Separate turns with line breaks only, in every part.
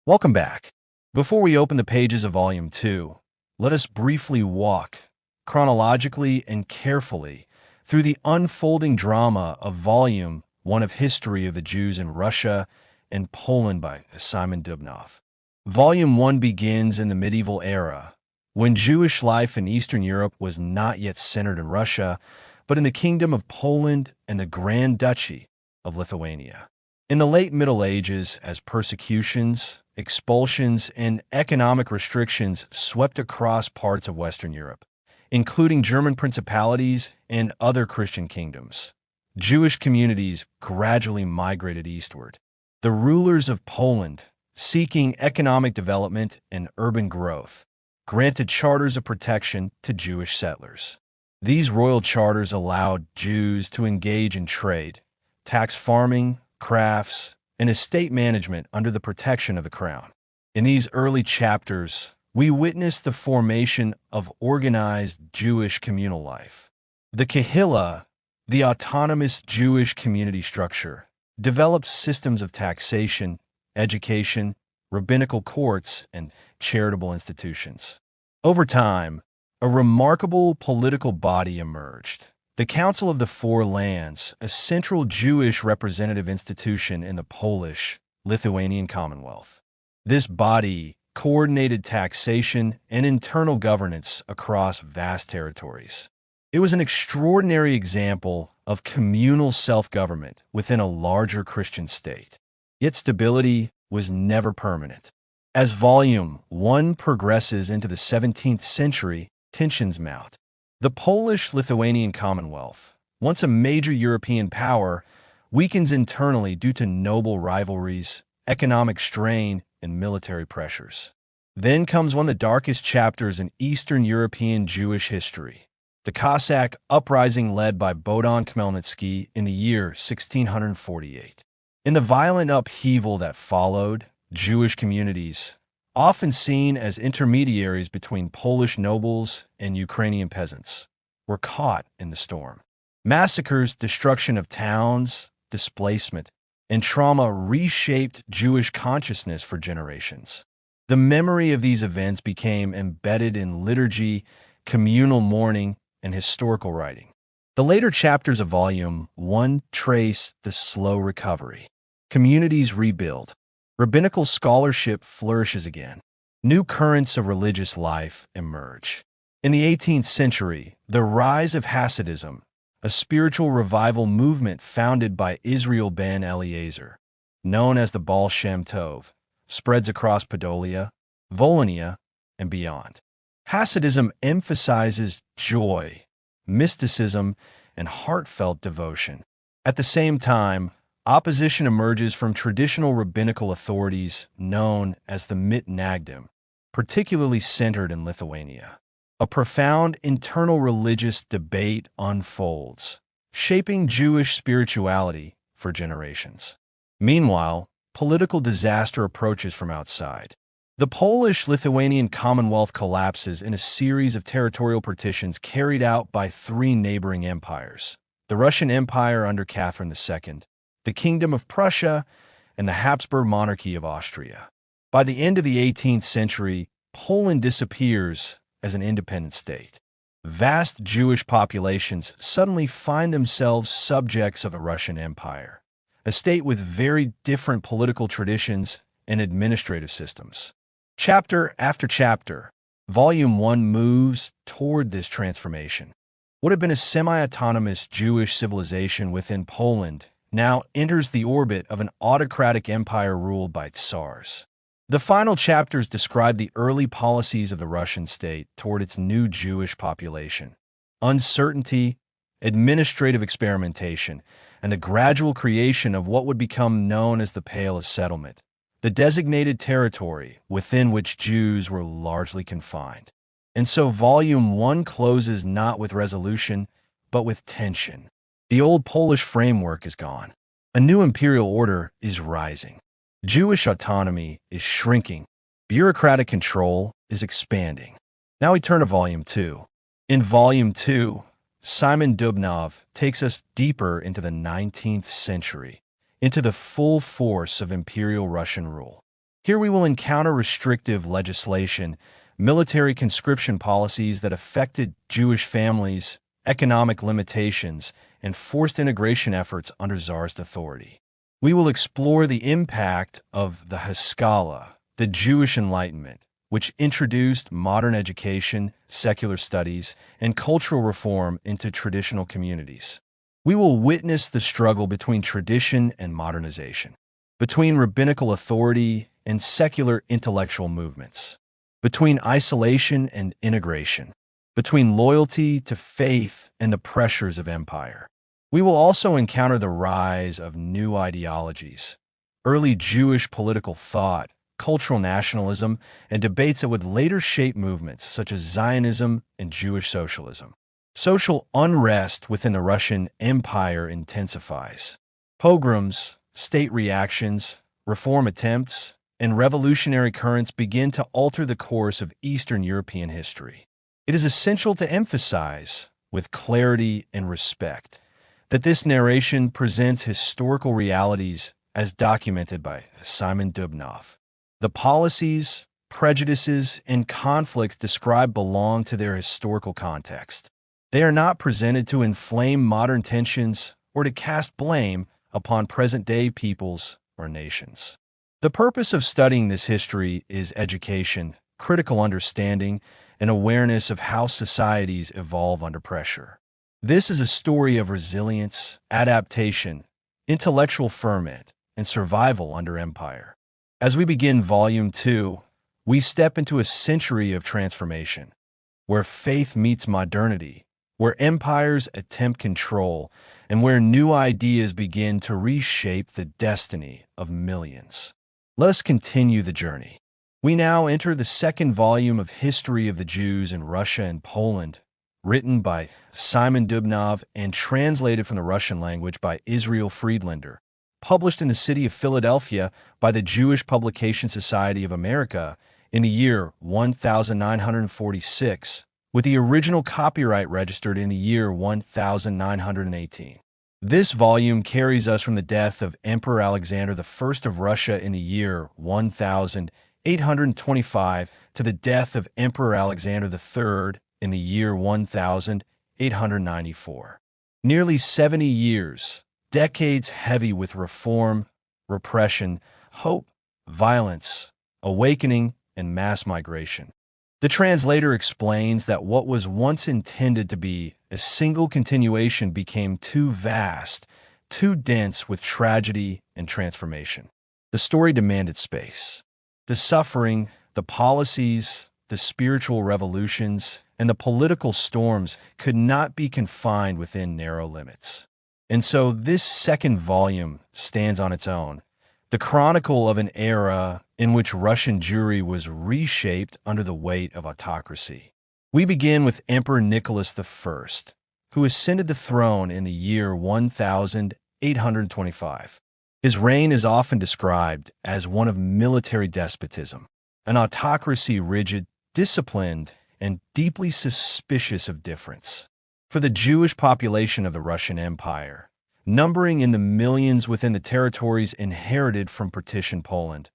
Welcome back. Before we open the pages of Volume 2, let us briefly walk, chronologically and carefully, through the unfolding drama of Volume 1 of History of the Jews in Russia and Poland by Simon Dubnow. Volume 1 begins in the medieval era, when Jewish life in Eastern Europe was not yet centered in Russia, but in the Kingdom of Poland and the Grand Duchy of Lithuania. In the late Middle Ages, as persecutions, expulsions, and economic restrictions swept across parts of Western Europe, including German principalities and other Christian kingdoms, Jewish communities gradually migrated eastward. The rulers of Poland, seeking economic development and urban growth, granted charters of protection to Jewish settlers. These royal charters allowed Jews to engage in trade, tax farming, crafts, and estate management under the protection of the crown. In these early chapters, we witness the formation of organized Jewish communal life. The Kahila, the autonomous Jewish community structure, developed systems of taxation, education, rabbinical courts, and charitable institutions. Over time, a remarkable political body emerged. The Council of the Four Lands, a central Jewish representative institution in the Polish-Lithuanian Commonwealth. This body coordinated taxation and internal governance across vast territories. It was an extraordinary example of communal self-government within a larger Christian state. Yet stability was never permanent. As Volume 1 progresses into the 17th century, tensions mount. The Polish-Lithuanian Commonwealth, once a major European power, weakens internally due to noble rivalries, economic strain, and military pressures. Then comes one of the darkest chapters in Eastern European Jewish history, the Cossack uprising led by Bogdan Khmelnytsky in the year 1648. In the violent upheaval that followed, Jewish communities, often seen as intermediaries between Polish nobles and Ukrainian peasants, were caught in the storm. Massacres, destruction of towns, displacement, and trauma reshaped Jewish consciousness for generations. The memory of these events became embedded in liturgy, communal mourning, and historical writing. The later chapters of Volume 1 trace the slow recovery. Communities rebuild. Rabbinical scholarship flourishes again. New currents of religious life emerge. In the 18th century, the rise of Hasidism, a spiritual revival movement founded by Israel ben Eliezer, known as the Baal Shem Tov, spreads across Podolia, Volhynia, and beyond. Hasidism emphasizes joy, mysticism, and heartfelt devotion. At the same time, opposition emerges from traditional rabbinical authorities known as the Mitnagdim, particularly centered in Lithuania. A profound internal religious debate unfolds, shaping Jewish spirituality for generations. Meanwhile, political disaster approaches from outside. The Polish-Lithuanian Commonwealth collapses in a series of territorial partitions carried out by three neighboring empires: the Russian Empire under Catherine II, the Kingdom of Prussia, and the Habsburg monarchy of Austria. By the end of the 18th century, Poland disappears as an independent state. Vast Jewish populations suddenly find themselves subjects of a Russian Empire, a state with very different political traditions and administrative systems. Chapter after chapter, Volume 1 moves toward this transformation. What had been a semi-autonomous Jewish civilization within Poland now enters the orbit of an autocratic empire ruled by Tsars. The final chapters describe the early policies of the Russian state toward its new Jewish population. Uncertainty, administrative experimentation, and the gradual creation of what would become known as the Pale of Settlement, the designated territory within which Jews were largely confined. And so Volume 1 closes not with resolution, but with tension. The old Polish framework is gone. A new imperial order is rising. Jewish autonomy is shrinking. Bureaucratic control is expanding. Now we turn to Volume 2. In Volume 2, Simon Dubnow takes us deeper into the 19th century, into the full force of Imperial Russian rule. Here we will encounter restrictive legislation, military conscription policies that affected Jewish families, economic limitations, and forced integration efforts under Tsarist authority. We will explore the impact of the Haskalah, the Jewish Enlightenment, which introduced modern education, secular studies, and cultural reform into traditional communities. We will witness the struggle between tradition and modernization, between rabbinical authority and secular intellectual movements, between isolation and integration, between loyalty to faith and the pressures of empire. We will also encounter the rise of new ideologies, early Jewish political thought, cultural nationalism, and debates that would later shape movements such as Zionism and Jewish socialism. Social unrest within the Russian Empire intensifies. Pogroms, state reactions, reform attempts, and revolutionary currents begin to alter the course of Eastern European history. It is essential to emphasize, with clarity and respect, that this narration presents historical realities as documented by Simon Dubnow. The policies, prejudices, and conflicts described belong to their historical context. They are not presented to inflame modern tensions or to cast blame upon present-day peoples or nations. The purpose of studying this history is education, critical understanding, and awareness of how societies evolve under pressure. This is a story of resilience, adaptation, intellectual ferment, and survival under empire. As we begin Volume 2, we step into a century of transformation, where faith meets modernity, where empires attempt control, and where new ideas begin to reshape the destiny of millions. Let us continue the journey. We now enter the second volume of History of the Jews in Russia and Poland, written by Simon Dubnow and translated from the Russian language by Israel Friedlander, published in the city of Philadelphia by the Jewish Publication Society of America in the year 1946, with the original copyright registered in the year 1918. This volume carries us from the death of Emperor Alexander I of Russia in the year 1825 to the death of Emperor Alexander III in the year 1894. Nearly 70 years, decades heavy with reform, repression, hope, violence, awakening, and mass migration. The translator explains that what was once intended to be a single continuation became too vast, too dense with tragedy and transformation. The story demanded space. The suffering, the policies, the spiritual revolutions, and the political storms could not be confined within narrow limits. And so this second volume stands on its own, the chronicle of an era in which Russian Jewry was reshaped under the weight of autocracy. We begin with Emperor Nicholas I, who ascended the throne in the year 1825. His reign is often described as one of military despotism, an autocracy rigid, disciplined, and deeply suspicious of difference. For the Jewish population of the Russian Empire, numbering in the millions within the territories inherited from partitioned Poland,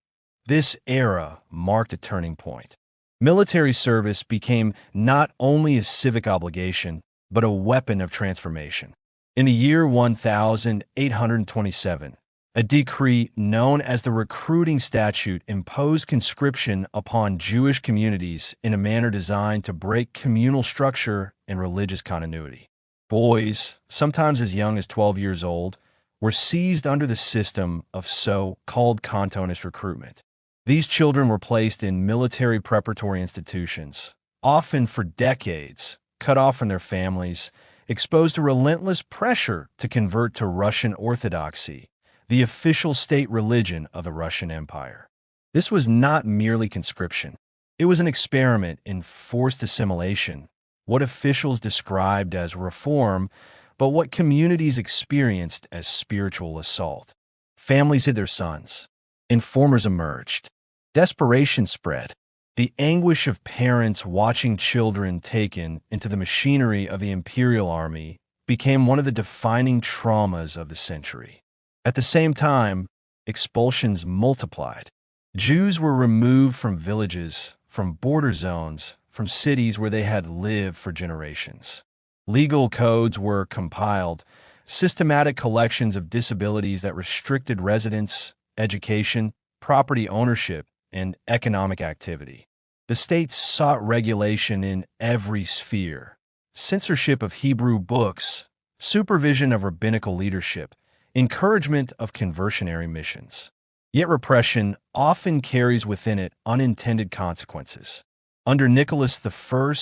this era marked a turning point. Military service became not only a civic obligation, but a weapon of transformation. In the year 1827, a decree known as the Recruiting Statute imposed conscription upon Jewish communities in a manner designed to break communal structure and religious continuity. Boys, sometimes as young as 12 years old, were seized under the system of so-called cantonist recruitment. These children were placed in military preparatory institutions, often for decades, cut off from their families, exposed to relentless pressure to convert to Russian Orthodoxy, the official state religion of the Russian Empire. This was not merely conscription. It was an experiment in forced assimilation, what officials described as reform, but what communities experienced as spiritual assault. Families hid their sons. Informers emerged. Desperation spread. The anguish of parents watching children taken into the machinery of the imperial army became one of the defining traumas of the century. At the same time, expulsions multiplied. Jews were removed from villages, from border zones, from cities where they had lived for generations. Legal codes were compiled, systematic collections of disabilities that restricted residence, education, property ownership, and economic activity. The state sought regulation in every sphere: censorship of Hebrew books, supervision of rabbinical leadership, encouragement of conversionary missions. Yet repression often carries within it unintended consequences. Under Nicholas I,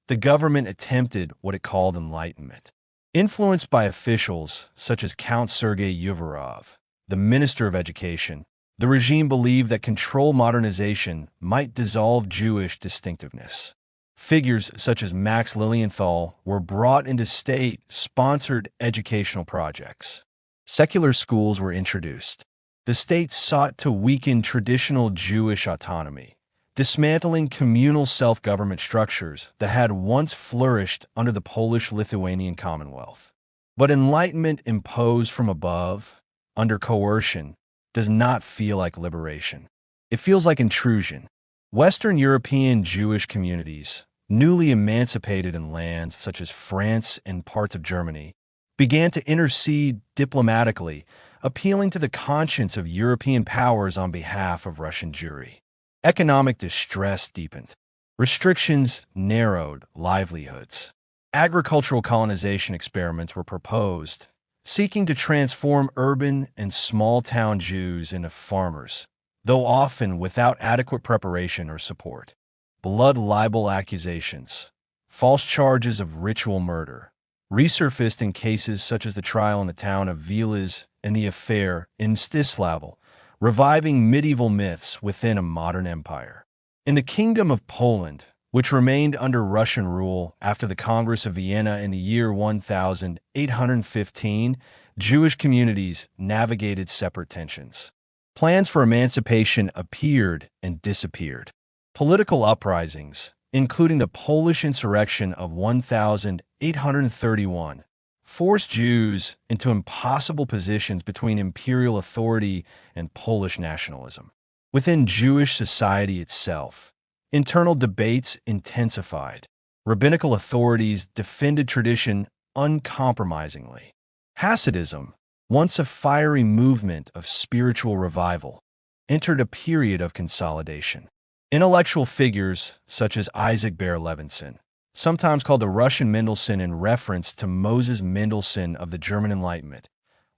the government attempted what it called enlightenment. Influenced by officials such as Count Sergei Uvarov, the Minister of Education, the regime believed that controlled modernization might dissolve Jewish distinctiveness. Figures such as Max Lilienthal were brought into state-sponsored educational projects. Secular schools were introduced. The state sought to weaken traditional Jewish autonomy, dismantling communal self-government structures that had once flourished under the Polish-Lithuanian Commonwealth. But enlightenment imposed from above, under coercion, does not feel like liberation. It feels like intrusion. Western European Jewish communities, newly emancipated in lands such as France and parts of Germany, began to intercede diplomatically, appealing to the conscience of European powers on behalf of Russian Jewry. Economic distress deepened. Restrictions narrowed livelihoods. Agricultural colonization experiments were proposed, seeking to transform urban and small-town Jews into farmers, though often without adequate preparation or support. Blood libel accusations, false charges of ritual murder, resurfaced in cases such as the trial in the town of Vilas and the affair in Mstislavl, reviving medieval myths within a modern empire. In the Kingdom of Poland, which remained under Russian rule after the Congress of Vienna in the year 1815, Jewish communities navigated separate tensions. Plans for emancipation appeared and disappeared. Political uprisings, including the Polish insurrection of 1831, forced Jews into impossible positions between imperial authority and Polish nationalism. Within Jewish society itself, internal debates intensified. Rabbinical authorities defended tradition uncompromisingly. Hasidism, once a fiery movement of spiritual revival, entered a period of consolidation. Intellectual figures such as Isaac Ber Levinson, sometimes called the Russian Mendelssohn in reference to Moses Mendelssohn of the German Enlightenment,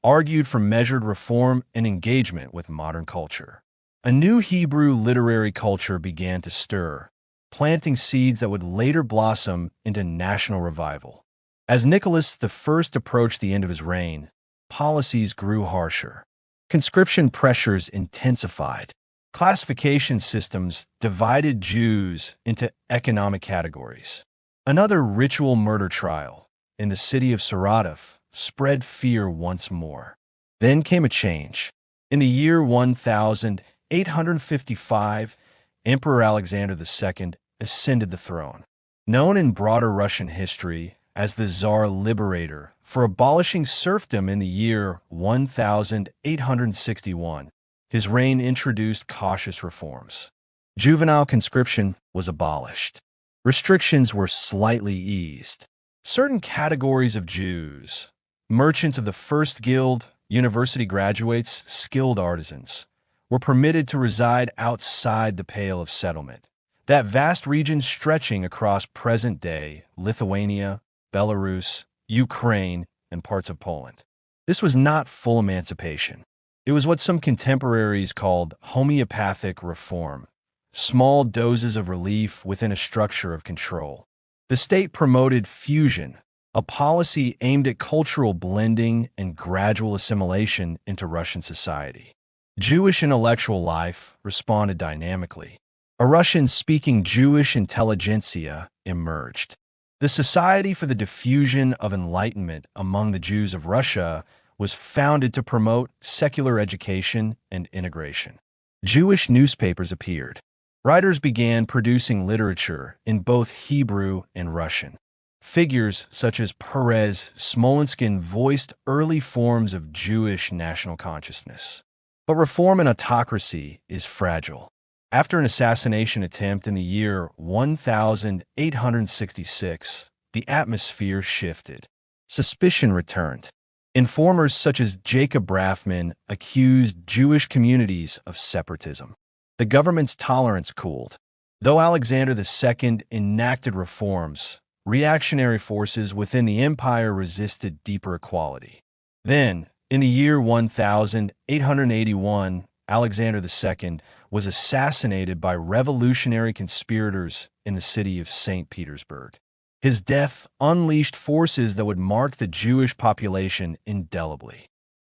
argued for measured reform and engagement with modern culture. A new Hebrew literary culture began to stir, planting seeds that would later blossom into national revival. As Nicholas I approached the end of his reign, policies grew harsher. Conscription pressures intensified. Classification systems divided Jews into economic categories. Another ritual murder trial in the city of Saratov spread fear once more. Then came a change. In the year 1855, Emperor Alexander II ascended the throne. Known in broader Russian history as the Tsar Liberator for abolishing serfdom in the year 1861, his reign introduced cautious reforms. Juvenile conscription was abolished. Restrictions were slightly eased. Certain categories of Jews, merchants of the First Guild, university graduates, skilled artisans, were permitted to reside outside the Pale of Settlement, that vast region stretching across present-day Lithuania, Belarus, Ukraine, and parts of Poland. This was not full emancipation. It was what some contemporaries called homeopathic reform, small doses of relief within a structure of control. The state promoted fusion, a policy aimed at cultural blending and gradual assimilation into Russian society. Jewish intellectual life responded dynamically. A Russian-speaking Jewish intelligentsia emerged. The Society for the Diffusion of Enlightenment among the Jews of Russia was founded to promote secular education and integration. Jewish newspapers appeared. Writers began producing literature in both Hebrew and Russian. Figures such as Perez Smolenskin voiced early forms of Jewish national consciousness. But reform and autocracy is fragile. After an assassination attempt in the year 1866, the atmosphere shifted. Suspicion returned. Informers such as Jacob Braffman accused Jewish communities of separatism. The government's tolerance cooled. Though Alexander II enacted reforms, reactionary forces within the empire resisted deeper equality. Then, in the year 1881, Alexander II was assassinated by revolutionary conspirators in the city of St. Petersburg. His death unleashed forces that would mark the Jewish population indelibly.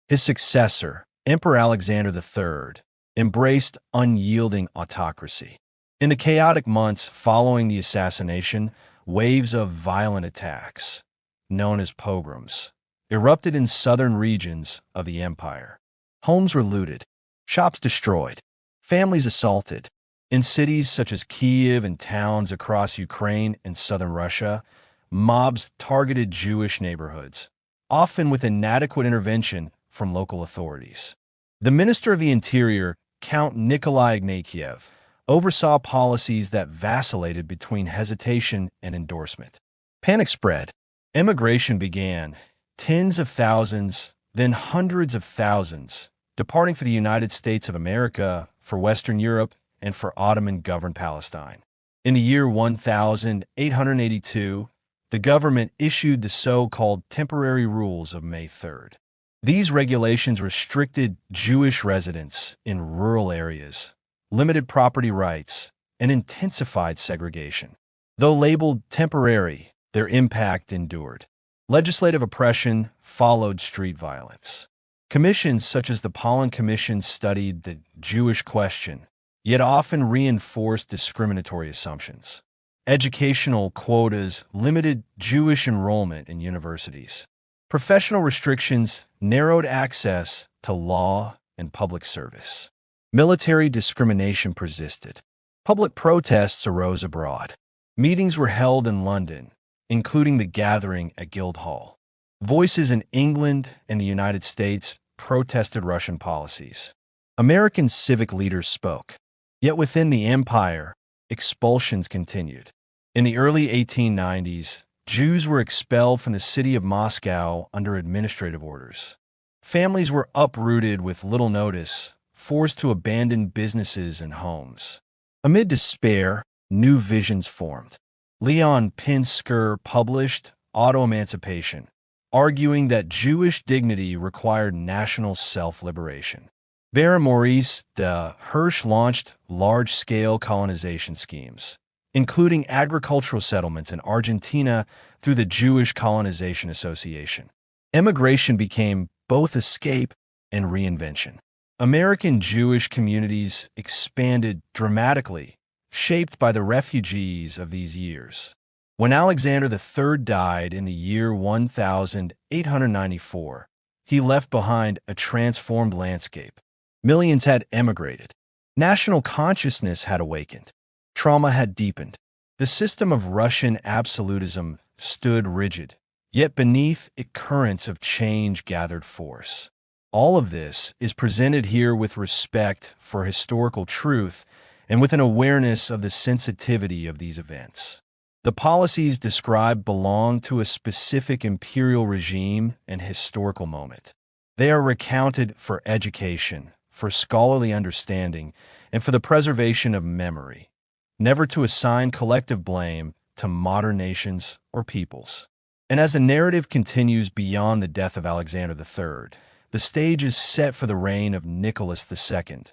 His successor, Emperor Alexander III, embraced unyielding autocracy. In the chaotic months following the assassination, waves of violent attacks, known as pogroms, erupted in southern regions of the empire. Homes were looted, shops destroyed, families assaulted. In cities such as Kiev and towns across Ukraine and southern Russia, mobs targeted Jewish neighborhoods, often with inadequate intervention from local authorities. The Minister of the Interior, Count Nikolai Ignatiev, oversaw policies that vacillated between hesitation and endorsement. Panic spread. Immigration began. Tens of thousands, then hundreds of thousands, departing for the United States of America, for Western Europe, and for Ottoman-governed Palestine. In the year 1882, the government issued the so-called Temporary Rules of May 3rd. These regulations restricted Jewish residents in rural areas, limited property rights, and intensified segregation. Though labeled temporary, their impact endured. Legislative oppression followed street violence. Commissions such as the Pollan Commission studied the Jewish question, yet often reinforced discriminatory assumptions. Educational quotas limited Jewish enrollment in universities. Professional restrictions narrowed access to law and public service. Military discrimination persisted. Public protests arose abroad. Meetings were held in London, including the gathering at Guildhall. Voices in England and the United States protested Russian policies. American civic leaders spoke. Yet within the empire, expulsions continued. In the early 1890s, Jews were expelled from the city of Moscow under administrative orders. Families were uprooted with little notice, forced to abandon businesses and homes. Amid despair, new visions formed. Leon Pinsker published Auto-Emancipation, arguing that Jewish dignity required national self-liberation. Baron Maurice de Hirsch launched large-scale colonization schemes, including agricultural settlements in Argentina through the Jewish Colonization Association. Emigration became both escape and reinvention. American Jewish communities expanded dramatically, shaped by the refugees of these years. When Alexander III died in the year 1894, he left behind a transformed landscape. Millions had emigrated. National consciousness had awakened. Trauma had deepened. The system of Russian absolutism stood rigid, yet beneath it currents of change gathered force. All of this is presented here with respect for historical truth and with an awareness of the sensitivity of these events. The policies described belong to a specific imperial regime and historical moment. They are recounted for education, for scholarly understanding, and for the preservation of memory, never to assign collective blame to modern nations or peoples. And as the narrative continues beyond the death of Alexander III, the stage is set for the reign of Nicholas II,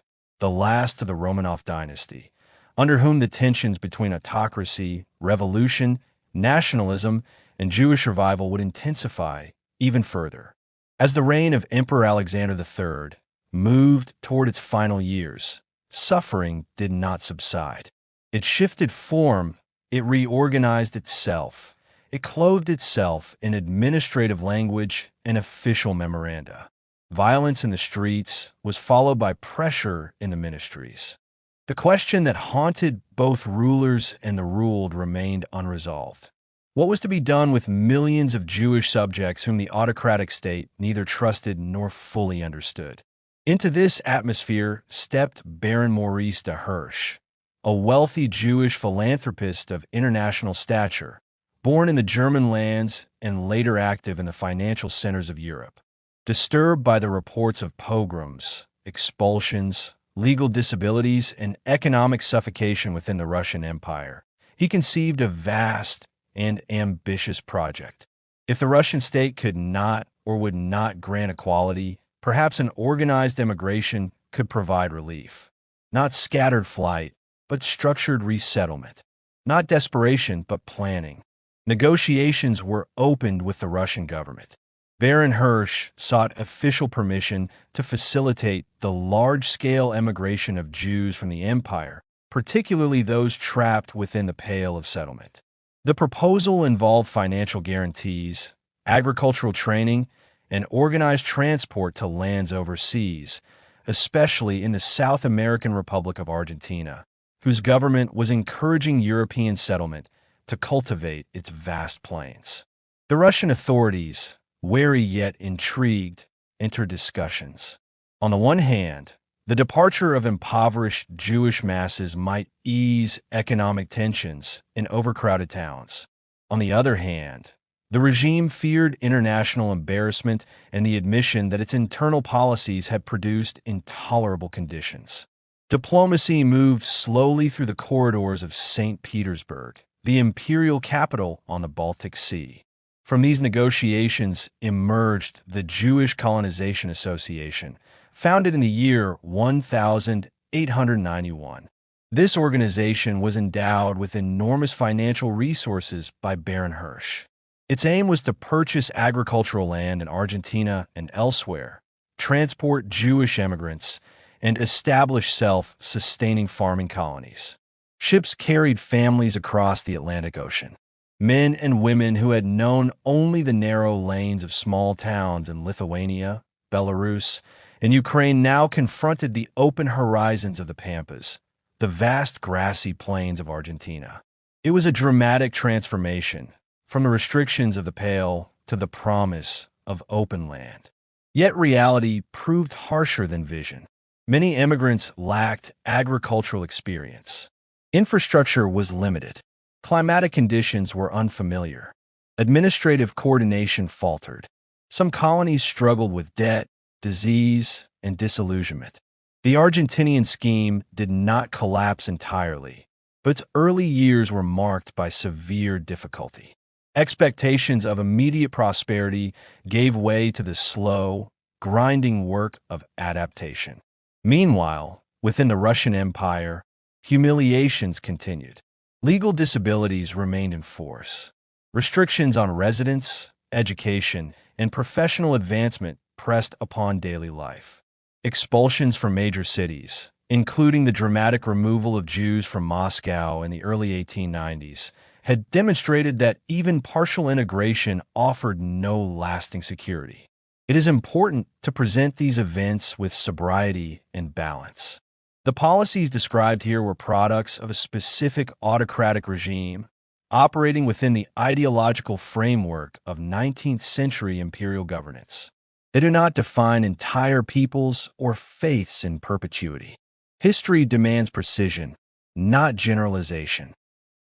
the last of the Romanov dynasty, under whom the tensions between autocracy, revolution, nationalism, and Jewish revival would intensify even further. As the reign of Emperor Alexander III moved toward its final years, suffering did not subside. It shifted form, it reorganized itself, it clothed itself in administrative language and official memoranda. Violence in the streets was followed by pressure in the ministries. The question that haunted both rulers and the ruled remained unresolved. What was to be done with millions of Jewish subjects whom the autocratic state neither trusted nor fully understood? Into this atmosphere stepped Baron Maurice de Hirsch, a wealthy Jewish philanthropist of international stature, born in the German lands and later active in the financial centers of Europe. Disturbed by the reports of pogroms, expulsions, legal disabilities, and economic suffocation within the Russian Empire, he conceived a vast and ambitious project. If the Russian state could not or would not grant equality, perhaps an organized emigration could provide relief. Not scattered flight, but structured resettlement. Not desperation, but planning. Negotiations were opened with the Russian government. Baron Hirsch sought official permission to facilitate the large-scale emigration of Jews from the empire, particularly those trapped within the Pale of Settlement. The proposal involved financial guarantees, agricultural training, and organized transport to lands overseas, especially in the South American Republic of Argentina, whose government was encouraging European settlement to cultivate its vast plains. The Russian authorities, wary yet intrigued, entered discussions. On the one hand, the departure of impoverished Jewish masses might ease economic tensions in overcrowded towns. On the other hand, the regime feared international embarrassment and the admission that its internal policies had produced intolerable conditions. Diplomacy moved slowly through the corridors of St. Petersburg, the imperial capital on the Baltic Sea. From these negotiations emerged the Jewish Colonization Association, founded in the year 1891. This organization was endowed with enormous financial resources by Baron Hirsch. Its aim was to purchase agricultural land in Argentina and elsewhere, transport Jewish immigrants, and establish self-sustaining farming colonies. Ships carried families across the Atlantic Ocean. Men and women who had known only the narrow lanes of small towns in Lithuania, Belarus, and Ukraine now confronted the open horizons of the Pampas, the vast grassy plains of Argentina. It was a dramatic transformation, from the restrictions of the Pale to the promise of open land. Yet reality proved harsher than vision. Many immigrants lacked agricultural experience. Infrastructure was limited. Climatic conditions were unfamiliar. Administrative coordination faltered. Some colonies struggled with debt, disease, and disillusionment. The Argentinian scheme did not collapse entirely, but its early years were marked by severe difficulty. Expectations of immediate prosperity gave way to the slow, grinding work of adaptation. Meanwhile, within the Russian Empire, humiliations continued. Legal disabilities remained in force. Restrictions on residence, education, and professional advancement pressed upon daily life. Expulsions from major cities, including the dramatic removal of Jews from Moscow in the early 1890s, had demonstrated that even partial integration offered no lasting security. It is important to present these events with sobriety and balance. The policies described here were products of a specific autocratic regime operating within the ideological framework of 19th century imperial governance. They do not define entire peoples or faiths in perpetuity. History demands precision, not generalization.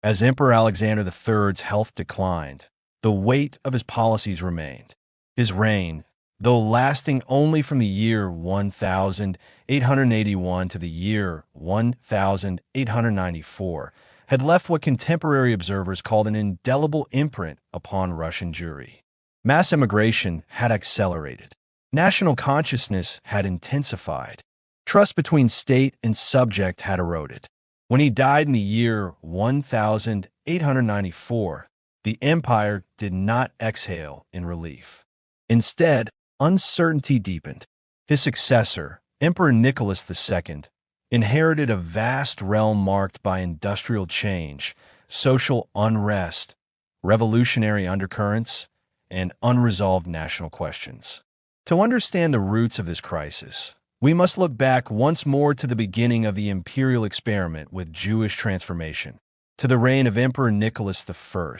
As Emperor Alexander III's health declined, the weight of his policies remained. His reign, though lasting only from the year 1881 to the year 1894, had left what contemporary observers called an indelible imprint upon Russian Jewry. Mass immigration had accelerated. National consciousness had intensified. Trust between state and subject had eroded. When he died in the year 1894, the empire did not exhale in relief. Instead, uncertainty deepened. His successor, Emperor Nicholas II, inherited a vast realm marked by industrial change, social unrest, revolutionary undercurrents, and unresolved national questions. To understand the roots of this crisis, we must look back once more to the beginning of the imperial experiment with Jewish transformation, to the reign of Emperor Nicholas I,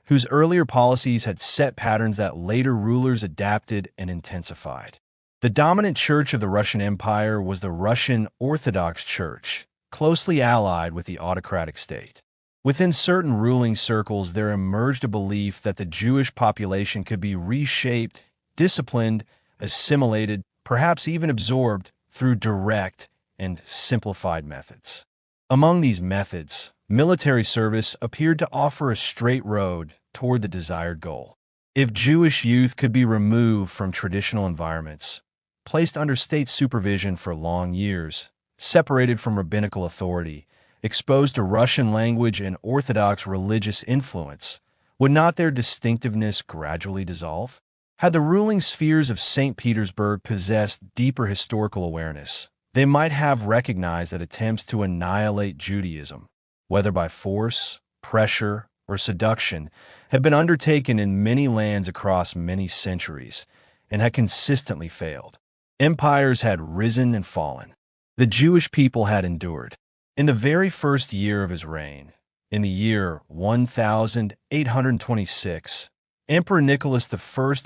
whose earlier policies had set patterns that later rulers adapted and intensified. The dominant church of the Russian Empire was the Russian Orthodox Church, closely allied with the autocratic state. Within certain ruling circles, there emerged a belief that the Jewish population could be reshaped, disciplined, assimilated, perhaps even absorbed through direct and simplified methods. Among these methods, military service appeared to offer a straight road toward the desired goal. If Jewish youth could be removed from traditional environments, placed under state supervision for long years, separated from rabbinical authority, exposed to Russian language and Orthodox religious influence, would not their distinctiveness gradually dissolve? Had the ruling spheres of St. Petersburg possessed deeper historical awareness, they might have recognized that attempts to annihilate Judaism, whether by force, pressure, or seduction, had been undertaken in many lands across many centuries and had consistently failed. Empires had risen and fallen. The Jewish people had endured. In the very first year of his reign, in the year 1826, Emperor Nicholas I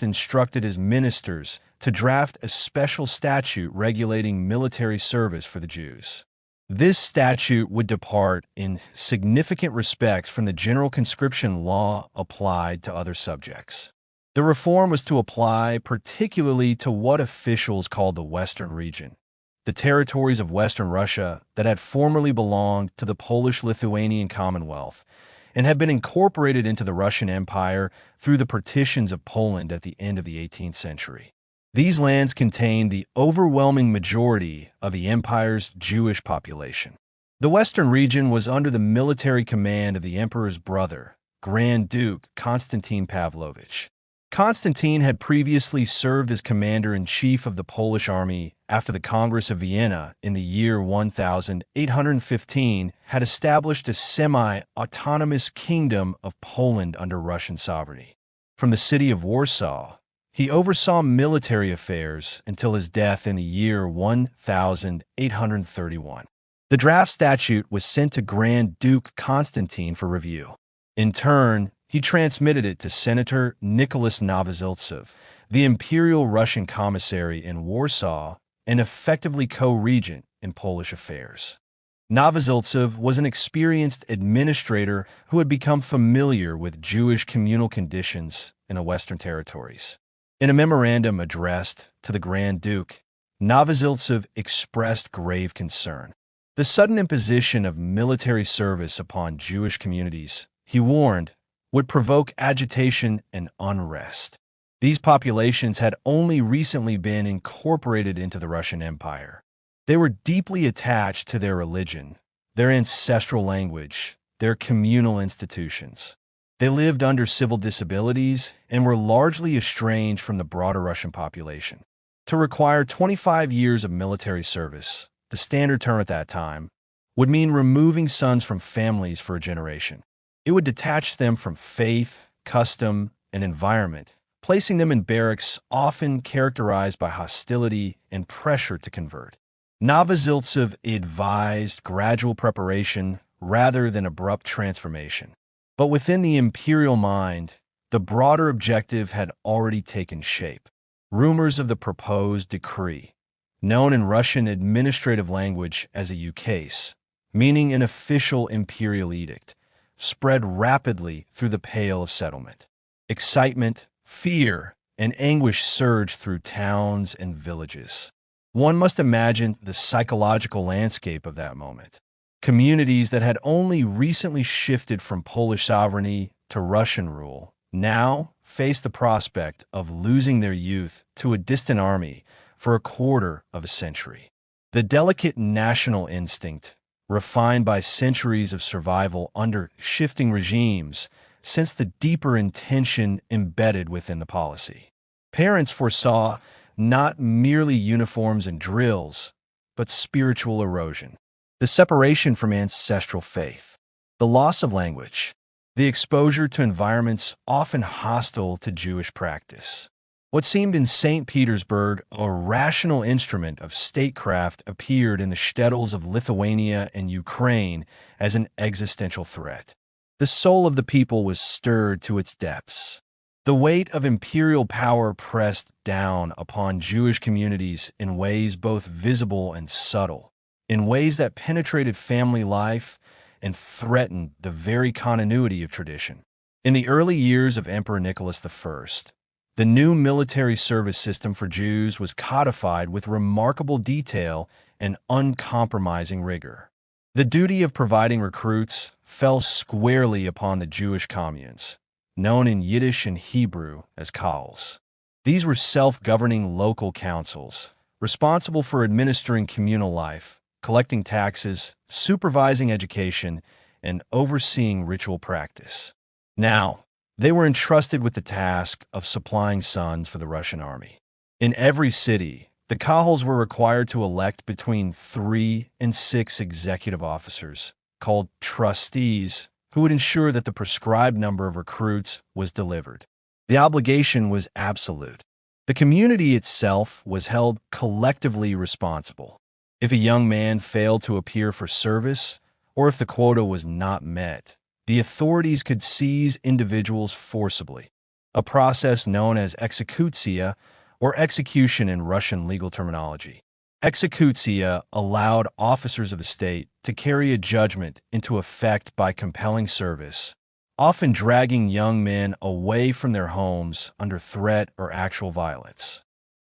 instructed his ministers to draft a special statute regulating military service for the Jews. This statute would depart in significant respects from the general conscription law applied to other subjects. The reform was to apply particularly to what officials called the Western region, the territories of Western Russia that had formerly belonged to the Polish-Lithuanian Commonwealth and had been incorporated into the Russian Empire through the partitions of Poland at the end of the 18th century. These lands contained the overwhelming majority of the empire's Jewish population. The Western region was under the military command of the emperor's brother, Grand Duke Constantine Pavlovich. Constantine had previously served as commander-in-chief of the Polish army after the Congress of Vienna in the year 1815 had established a semi-autonomous kingdom of Poland under Russian sovereignty. From the city of Warsaw, he oversaw military affairs until his death in the year 1831. The draft statute was sent to Grand Duke Constantine for review. In turn, he transmitted it to Senator Nicholas Novoziltsev, the Imperial Russian commissary in Warsaw and effectively co-regent in Polish affairs. Novoziltsev was an experienced administrator who had become familiar with Jewish communal conditions in the Western territories. In a memorandum addressed to the Grand Duke, Novoziltsev expressed grave concern. The sudden imposition of military service upon Jewish communities, he warned, would provoke agitation and unrest. These populations had only recently been incorporated into the Russian Empire. They were deeply attached to their religion, their ancestral language, their communal institutions. They lived under civil disabilities and were largely estranged from the broader Russian population. To require 25 years of military service, the standard term at that time, would mean removing sons from families for a generation. It would detach them from faith, custom, and environment, placing them in barracks often characterized by hostility and pressure to convert. Novoziltsev advised gradual preparation rather than abrupt transformation. But within the imperial mind, the broader objective had already taken shape. Rumors of the proposed decree, known in Russian administrative language as a ukase, meaning an official imperial edict, spread rapidly through the Pale of Settlement. Excitement, fear, and anguish surged through towns and villages. One must imagine the psychological landscape of that moment. Communities that had only recently shifted from Polish sovereignty to Russian rule now faced the prospect of losing their youth to a distant army for a quarter of a century. The delicate national instinct, refined by centuries of survival under shifting regimes, sensed the deeper intention embedded within the policy. Parents foresaw not merely uniforms and drills, but spiritual erosion, the separation from ancestral faith, the loss of language, the exposure to environments often hostile to Jewish practice. What seemed in St. Petersburg a rational instrument of statecraft appeared in the shtetls of Lithuania and Ukraine as an existential threat. The soul of the people was stirred to its depths. The weight of imperial power pressed down upon Jewish communities in ways both visible and subtle, in ways that penetrated family life and threatened the very continuity of tradition. In the early years of Emperor Nicholas I, the new military service system for Jews was codified with remarkable detail and uncompromising rigor. The duty of providing recruits fell squarely upon the Jewish communes, known in Yiddish and Hebrew as Kahals. These were self-governing local councils, responsible for administering communal life, collecting taxes, supervising education, and overseeing ritual practice. Now, they were entrusted with the task of supplying sons for the Russian army. In every city, the Kahals were required to elect between 3 and 6 executive officers, called trustees, who would ensure that the prescribed number of recruits was delivered. The obligation was absolute. The community itself was held collectively responsible. If a young man failed to appear for service, or if the quota was not met, the authorities could seize individuals forcibly, a process known as exekutia, or execution in Russian legal terminology. Exekutia allowed officers of the state to carry a judgment into effect by compelling service, often dragging young men away from their homes under threat or actual violence.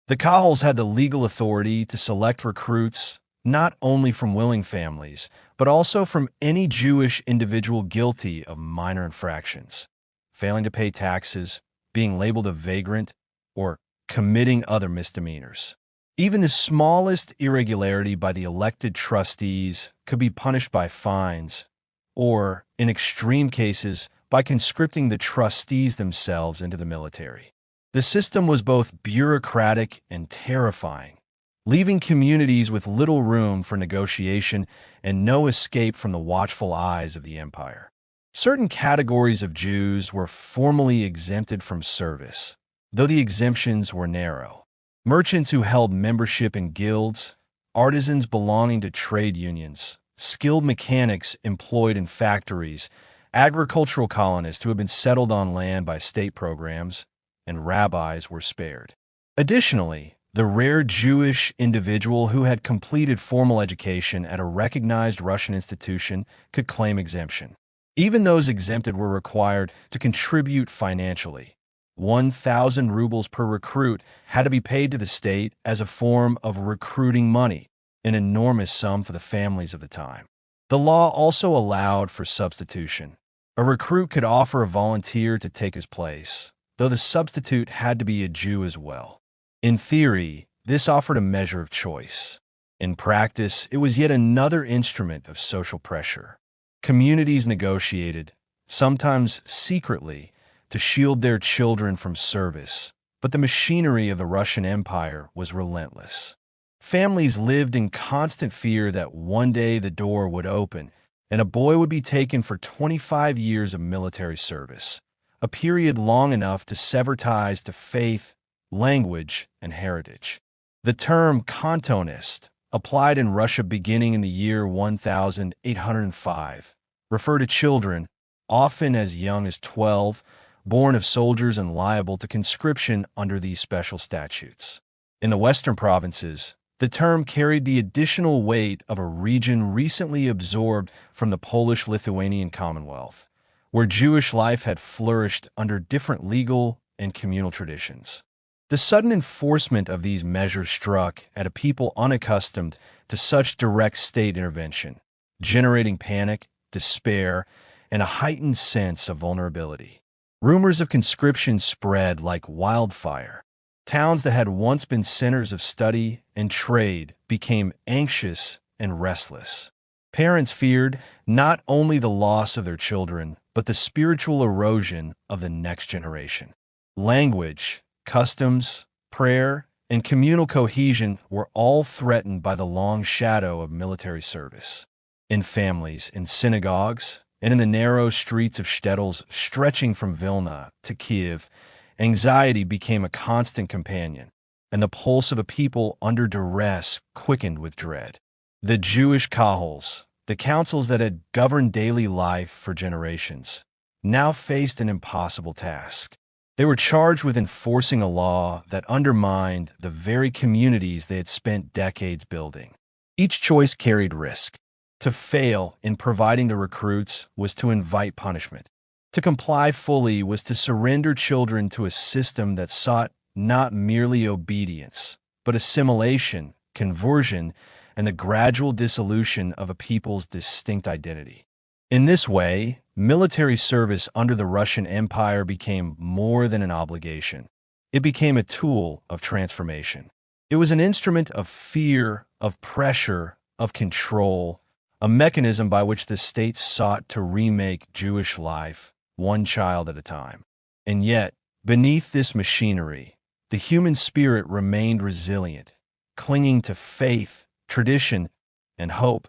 The Kahals had the legal authority to select recruits not only from willing families, but also from any Jewish individual guilty of minor infractions, failing to pay taxes, being labeled a vagrant, or committing other misdemeanors. Even the smallest irregularity by the elected trustees could be punished by fines, or, in extreme cases, by conscripting the trustees themselves into the military. The system was both bureaucratic and terrifying, leaving communities with little room for negotiation and no escape from the watchful eyes of the empire. Certain categories of Jews were formally exempted from service, though the exemptions were narrow. Merchants who held membership in guilds, artisans belonging to trade unions, skilled mechanics employed in factories, agricultural colonists who had been settled on land by state programs, and rabbis were spared. Additionally, the rare Jewish individual who had completed formal education at a recognized Russian institution could claim exemption. Even those exempted were required to contribute financially. 1,000 rubles per recruit had to be paid to the state as a form of recruiting money, an enormous sum for the families of the time. The law also allowed for substitution. A recruit could offer a volunteer to take his place, though the substitute had to be a Jew as well. In theory, this offered a measure of choice. In practice, it was yet another instrument of social pressure. Communities negotiated, sometimes secretly, to shield their children from service, but the machinery of the Russian Empire was relentless. Families lived in constant fear that one day the door would open and a boy would be taken for 25 years of military service, a period long enough to sever ties to faith, language, and heritage. The term cantonist, applied in Russia beginning in the year 1805, referred to children, often as young as 12, born of soldiers and liable to conscription under these special statutes. In the western provinces, the term carried the additional weight of a region recently absorbed from the Polish-Lithuanian Commonwealth, where Jewish life had flourished under different legal and communal traditions. The sudden enforcement of these measures struck at a people unaccustomed to such direct state intervention, generating panic, despair, and a heightened sense of vulnerability. Rumors of conscription spread like wildfire. Towns that had once been centers of study and trade became anxious and restless. Parents feared not only the loss of their children, but the spiritual erosion of the next generation. Language, customs, prayer, and communal cohesion were all threatened by the long shadow of military service. In families, in synagogues, and in the narrow streets of shtetls stretching from Vilna to Kiev, anxiety became a constant companion, and the pulse of a people under duress quickened with dread. The Jewish Kahals, the councils that had governed daily life for generations, now faced an impossible task. They were charged with enforcing a law that undermined the very communities they had spent decades building. Each choice carried risk. To fail in providing the recruits was to invite punishment. To comply fully was to surrender children to a system that sought not merely obedience, but assimilation, conversion, and the gradual dissolution of a people's distinct identity. In this way, military service under the Russian Empire became more than an obligation. It became a tool of transformation. It was an instrument of fear, of pressure, of control, a mechanism by which the state sought to remake Jewish life, one child at a time. And yet, beneath this machinery, the human spirit remained resilient, clinging to faith, tradition, and hope,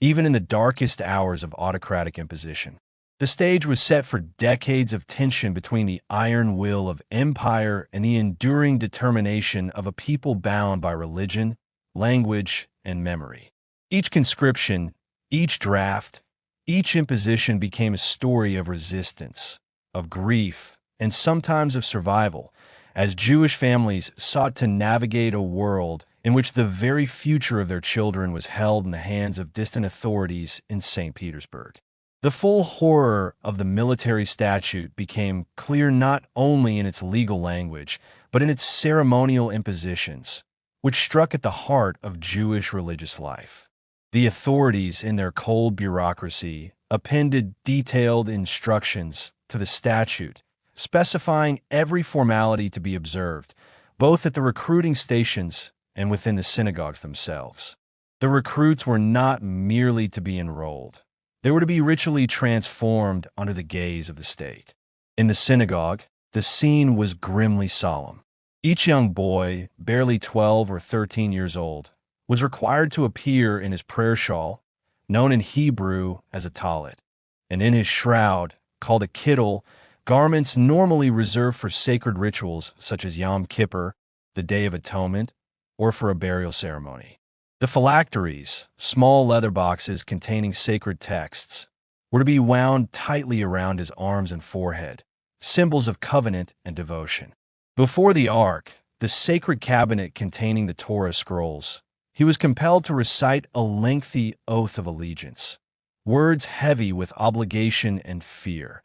even in the darkest hours of autocratic imposition. The stage was set for decades of tension between the iron will of empire and the enduring determination of a people bound by religion, language, and memory. Each conscription, each draft, each imposition became a story of resistance, of grief, and sometimes of survival, as Jewish families sought to navigate a world in which the very future of their children was held in the hands of distant authorities in St. Petersburg. The full horror of the military statute became clear not only in its legal language, but in its ceremonial impositions, which struck at the heart of Jewish religious life. The authorities, in their cold bureaucracy, appended detailed instructions to the statute, specifying every formality to be observed, both at the recruiting stations and within the synagogues themselves. The recruits were not merely to be enrolled. They were to be ritually transformed under the gaze of the state. In the synagogue, the scene was grimly solemn. Each young boy, barely 12 or 13 years old, was required to appear in his prayer shawl, known in Hebrew as a talit, and in his shroud, called a kittel, garments normally reserved for sacred rituals such as Yom Kippur, the Day of Atonement, or for a burial ceremony. The phylacteries, small leather boxes containing sacred texts, were to be wound tightly around his arms and forehead, symbols of covenant and devotion. Before the ark, the sacred cabinet containing the Torah scrolls, he was compelled to recite a lengthy oath of allegiance, words heavy with obligation and fear,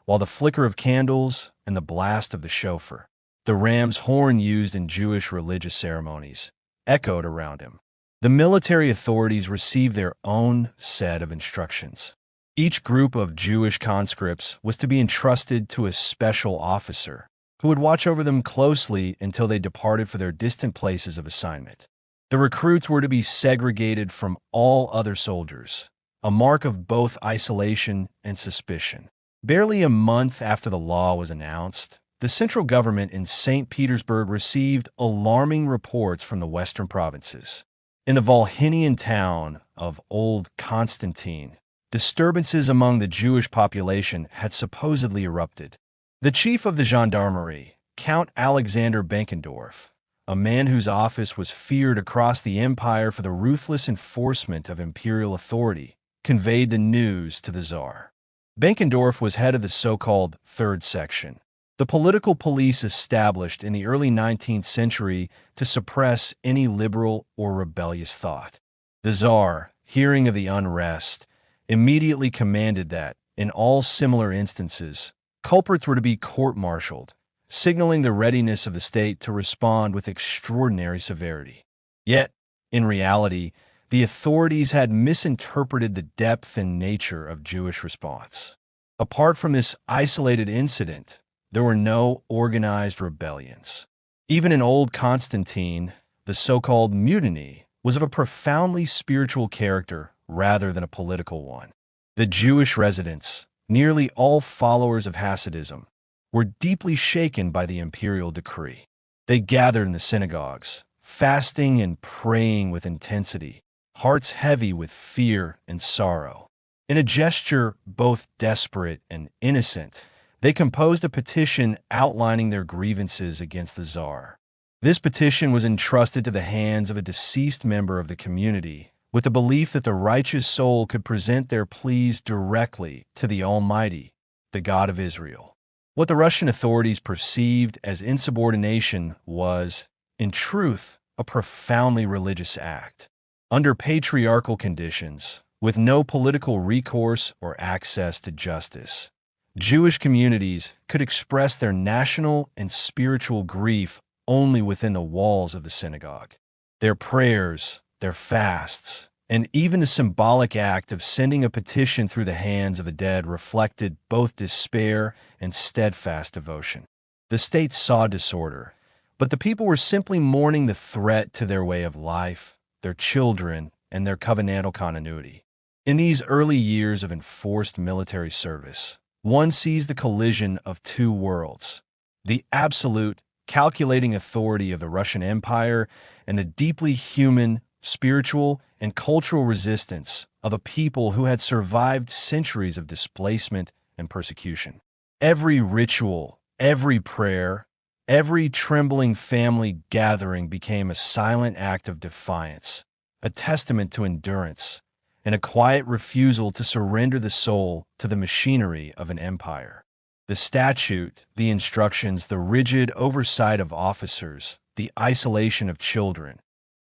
while the flicker of candles and the blast of the shofar, the ram's horn used in Jewish religious ceremonies, echoed around him. The military authorities received their own set of instructions. Each group of Jewish conscripts was to be entrusted to a special officer, who would watch over them closely until they departed for their distant places of assignment. The recruits were to be segregated from all other soldiers, a mark of both isolation and suspicion. Barely a month after the law was announced, the central government in St. Petersburg received alarming reports from the western provinces. In the Volhynian town of Old Constantine, disturbances among the Jewish population had supposedly erupted. The chief of the gendarmerie, Count Alexander Benkendorf, a man whose office was feared across the empire for the ruthless enforcement of imperial authority, conveyed the news to the Tsar. Benkendorf was head of the so-called Third Section, the political police established in the early 19th century to suppress any liberal or rebellious thought. The Tsar, hearing of the unrest, immediately commanded that, in all similar instances, culprits were to be court-martialed, signaling the readiness of the state to respond with extraordinary severity. Yet, in reality, the authorities had misinterpreted the depth and nature of Jewish response. Apart from this isolated incident, there were no organized rebellions. Even in Old Constantine, the so-called mutiny was of a profoundly spiritual character rather than a political one. The Jewish residents, nearly all followers of Hasidism, were deeply shaken by the imperial decree. They gathered in the synagogues, fasting and praying with intensity, hearts heavy with fear and sorrow. In a gesture both desperate and innocent, they composed a petition outlining their grievances against the Tsar. This petition was entrusted to the hands of a deceased member of the community, with the belief that the righteous soul could present their pleas directly to the Almighty, the God of Israel. What the Russian authorities perceived as insubordination was, in truth, a profoundly religious act. Under patriarchal conditions, with no political recourse or access to justice, Jewish communities could express their national and spiritual grief only within the walls of the synagogue. Their prayers, their fasts, and even the symbolic act of sending a petition through the hands of the dead reflected both despair and steadfast devotion. The state saw disorder, but the people were simply mourning the threat to their way of life, their children, and their covenantal continuity. In these early years of enforced military service, one sees the collision of two worlds: the absolute, calculating authority of the Russian Empire and the deeply human, spiritual, and cultural resistance of a people who had survived centuries of displacement and persecution. Every ritual, every prayer, every trembling family gathering became a silent act of defiance, a testament to endurance, and a quiet refusal to surrender the soul to the machinery of an empire. The statute, the instructions, the rigid oversight of officers, the isolation of children,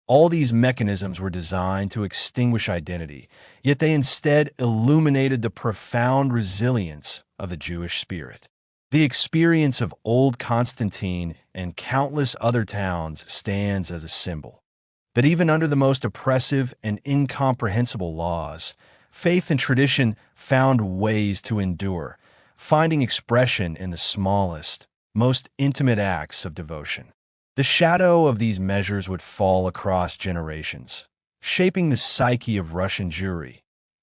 all these mechanisms were designed to extinguish identity, yet they instead illuminated the profound resilience of the Jewish spirit. The experience of Old Constantine and countless other towns stands as a symbol that even under the most oppressive and incomprehensible laws, faith and tradition found ways to endure, finding expression in the smallest, most intimate acts of devotion. The shadow of these measures would fall across generations, shaping the psyche of Russian Jewry,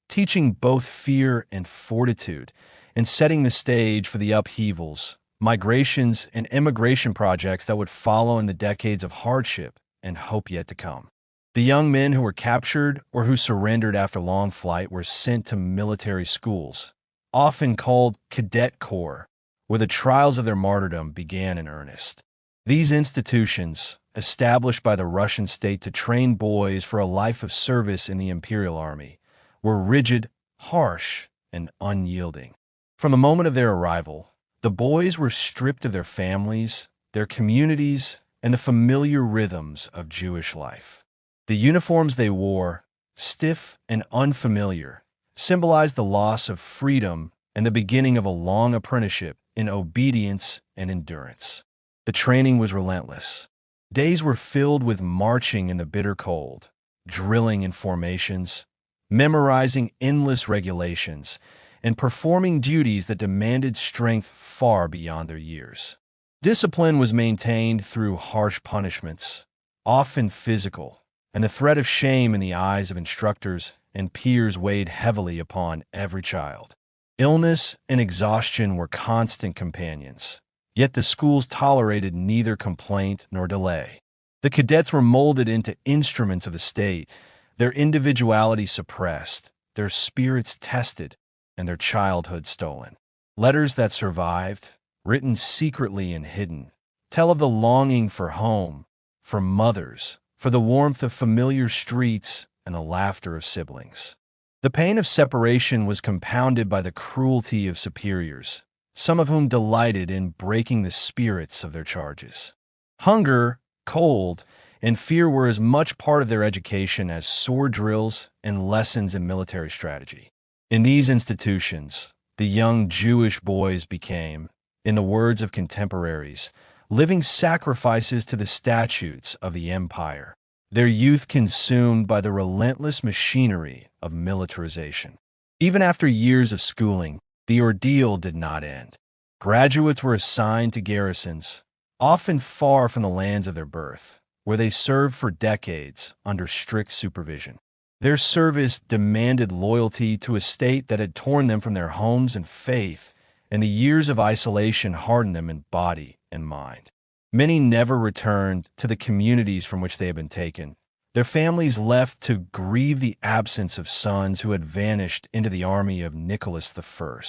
teaching both fear and fortitude, and setting the stage for the upheavals, migrations, and immigration projects that would follow in the decades of hardship and hope yet to come. The young men who were captured or who surrendered after long flight were sent to military schools, often called cadet corps, where the trials of their martyrdom began in earnest. These institutions, established by the Russian state to train boys for a life of service in the Imperial Army, were rigid, harsh, and unyielding. From the moment of their arrival, the boys were stripped of their families, their communities, and the familiar rhythms of Jewish life. The uniforms they wore, stiff and unfamiliar, symbolized the loss of freedom and the beginning of a long apprenticeship in obedience and endurance. The training was relentless. Days were filled with marching in the bitter cold, drilling in formations, memorizing endless regulations, and performing duties that demanded strength far beyond their years. Discipline was maintained through harsh punishments, often physical, and the threat of shame in the eyes of instructors and peers weighed heavily upon every child. Illness and exhaustion were constant companions. Yet the schools tolerated neither complaint nor delay. The cadets were molded into instruments of the state, their individuality suppressed, their spirits tested, and their childhood stolen. Letters that survived, written secretly and hidden, tell of the longing for home, for mothers, for the warmth of familiar streets and the laughter of siblings. The pain of separation was compounded by the cruelty of superiors, some of whom delighted in breaking the spirits of their charges. Hunger, cold, and fear were as much part of their education as sword drills and lessons in military strategy. In these institutions, the young Jewish boys became, in the words of contemporaries, living sacrifices to the statutes of the empire, their youth consumed by the relentless machinery of militarization. Even after years of schooling, the ordeal did not end. Graduates were assigned to garrisons, often far from the lands of their birth, where they served for decades under strict supervision. Their service demanded loyalty to a state that had torn them from their homes and faith, and the years of isolation hardened them in body and mind. Many never returned to the communities from which they had been taken. Their families left to grieve the absence of sons who had vanished into the army of Nicholas I.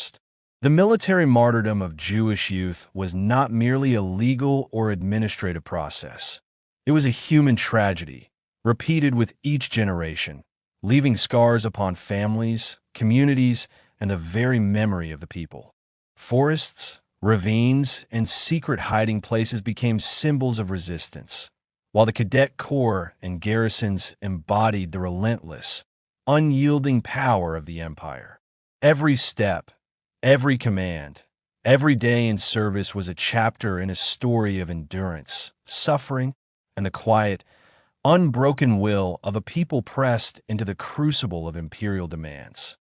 The military martyrdom of Jewish youth was not merely a legal or administrative process. It was a human tragedy, repeated with each generation, leaving scars upon families, communities, and the very memory of the people. Forests, Ravines and secret hiding places became symbols of resistance, while the cadet corps and garrisons embodied the relentless, unyielding power of the empire. Every step, every command, every day in service was a chapter in a story of endurance, suffering, and the quiet, unbroken will of a people pressed into the crucible of imperial demands.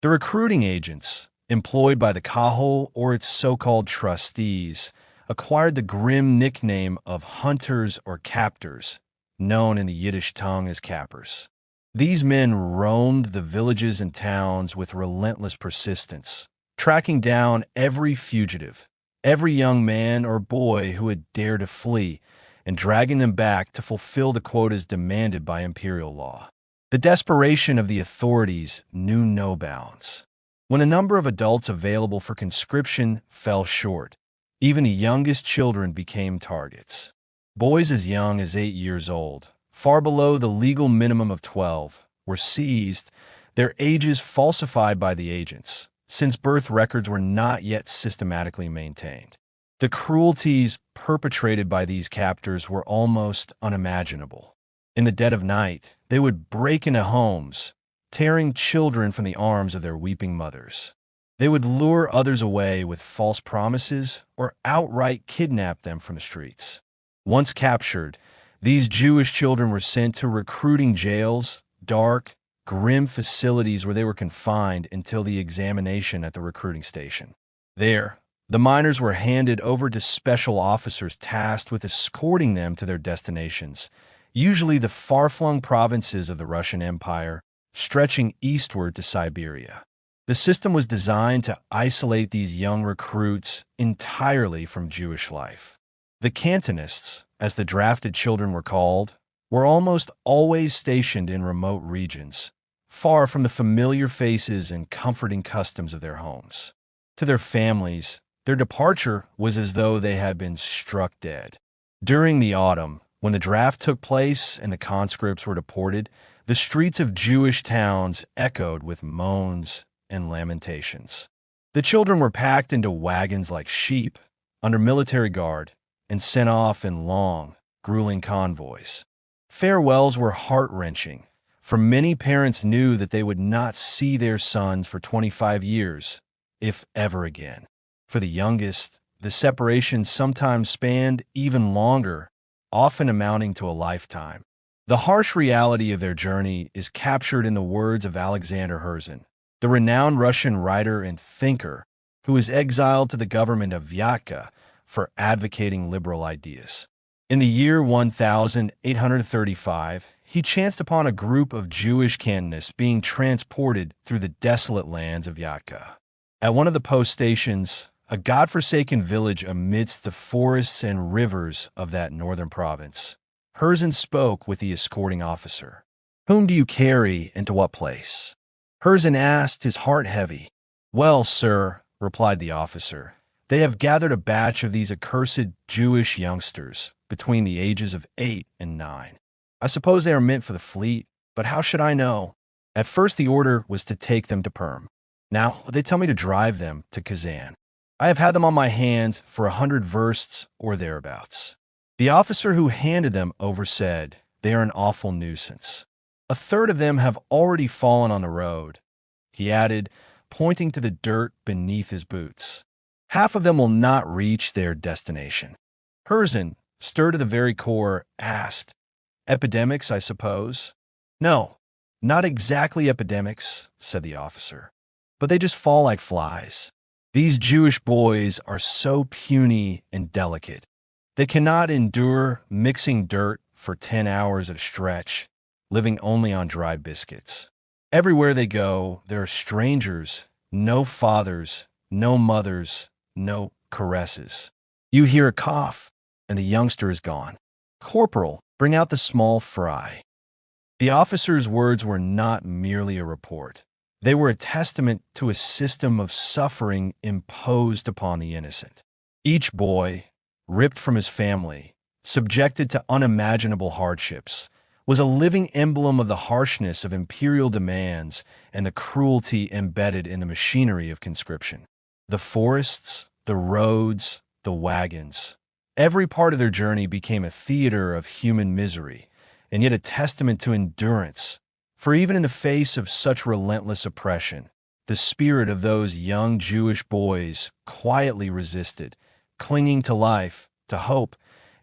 The recruiting agents, employed by the Kahol or its so-called trustees, acquired the grim nickname of hunters or captors, known in the Yiddish tongue as cappers. These men roamed the villages and towns with relentless persistence, tracking down every fugitive, every young man or boy who had dared to flee, and dragging them back to fulfill the quotas demanded by imperial law. The desperation of the authorities knew no bounds. When the number of adults available for conscription fell short, even the youngest children became targets. Boys as young as 8 years old, far below the legal minimum of 12, were seized, their ages falsified by the agents, since birth records were not yet systematically maintained. The cruelties perpetrated by these captors were almost unimaginable. In the dead of night, they would break into homes, tearing children from the arms of their weeping mothers. They would lure others away with false promises or outright kidnap them from the streets. Once captured, these Jewish children were sent to recruiting jails, dark, grim facilities where they were confined until the examination at the recruiting station. There, the minors were handed over to special officers tasked with escorting them to their destinations, usually the far-flung provinces of the Russian Empire, stretching eastward to Siberia. The system was designed to isolate these young recruits entirely from Jewish life. The cantonists, as the drafted children were called, were almost always stationed in remote regions, far from the familiar faces and comforting customs of their homes. To their families, their departure was as though they had been struck dead. During the autumn, when the draft took place and the conscripts were deported, the streets of Jewish towns echoed with moans and lamentations. The children were packed into wagons like sheep, under military guard, and sent off in long, grueling convoys. Farewells were heart-wrenching, for many parents knew that they would not see their sons for 25 years, if ever again. For the youngest, the separation sometimes spanned even longer, often amounting to a lifetime. The harsh reality of their journey is captured in the words of Alexander Herzen, the renowned Russian writer and thinker who was exiled to the government of Vyatka for advocating liberal ideas. In the year 1835, he chanced upon a group of Jewish cantonists being transported through the desolate lands of Vyatka. At one of the post stations, a godforsaken village amidst the forests and rivers of that northern province, Herzen spoke with the escorting officer. "Whom do you carry and to what place?" Herzen asked, his heart heavy. "Well, sir," replied the officer, "they have gathered a batch of these accursed Jewish youngsters between the ages of 8 and 9. I suppose they are meant for the fleet, but how should I know? At first the order was to take them to Perm. Now they tell me to drive them to Kazan. I have had them on my hands for 100 versts or thereabouts." The officer who handed them over said, "They are an awful nuisance. A third of them have already fallen on the road," he added, pointing to the dirt beneath his boots. "Half of them will not reach their destination." Herzen, stirred to the very core, asked, "Epidemics, I suppose?" "No, not exactly epidemics," said the officer, "but they just fall like flies. These Jewish boys are so puny and delicate. They cannot endure mixing dirt for 10 hours at a stretch, living only on dry biscuits. Everywhere they go, there are strangers, no fathers, no mothers, no caresses. You hear a cough, and the youngster is gone. 'Corporal, bring out the small fry.'" The officer's words were not merely a report. They were a testament to a system of suffering imposed upon the innocent. Each boy, ripped from his family, subjected to unimaginable hardships, was a living emblem of the harshness of imperial demands and the cruelty embedded in the machinery of conscription. The forests, the roads, the wagons. Every part of their journey became a theater of human misery, and yet a testament to endurance. For even in the face of such relentless oppression, the spirit of those young Jewish boys quietly resisted, clinging to life, to hope,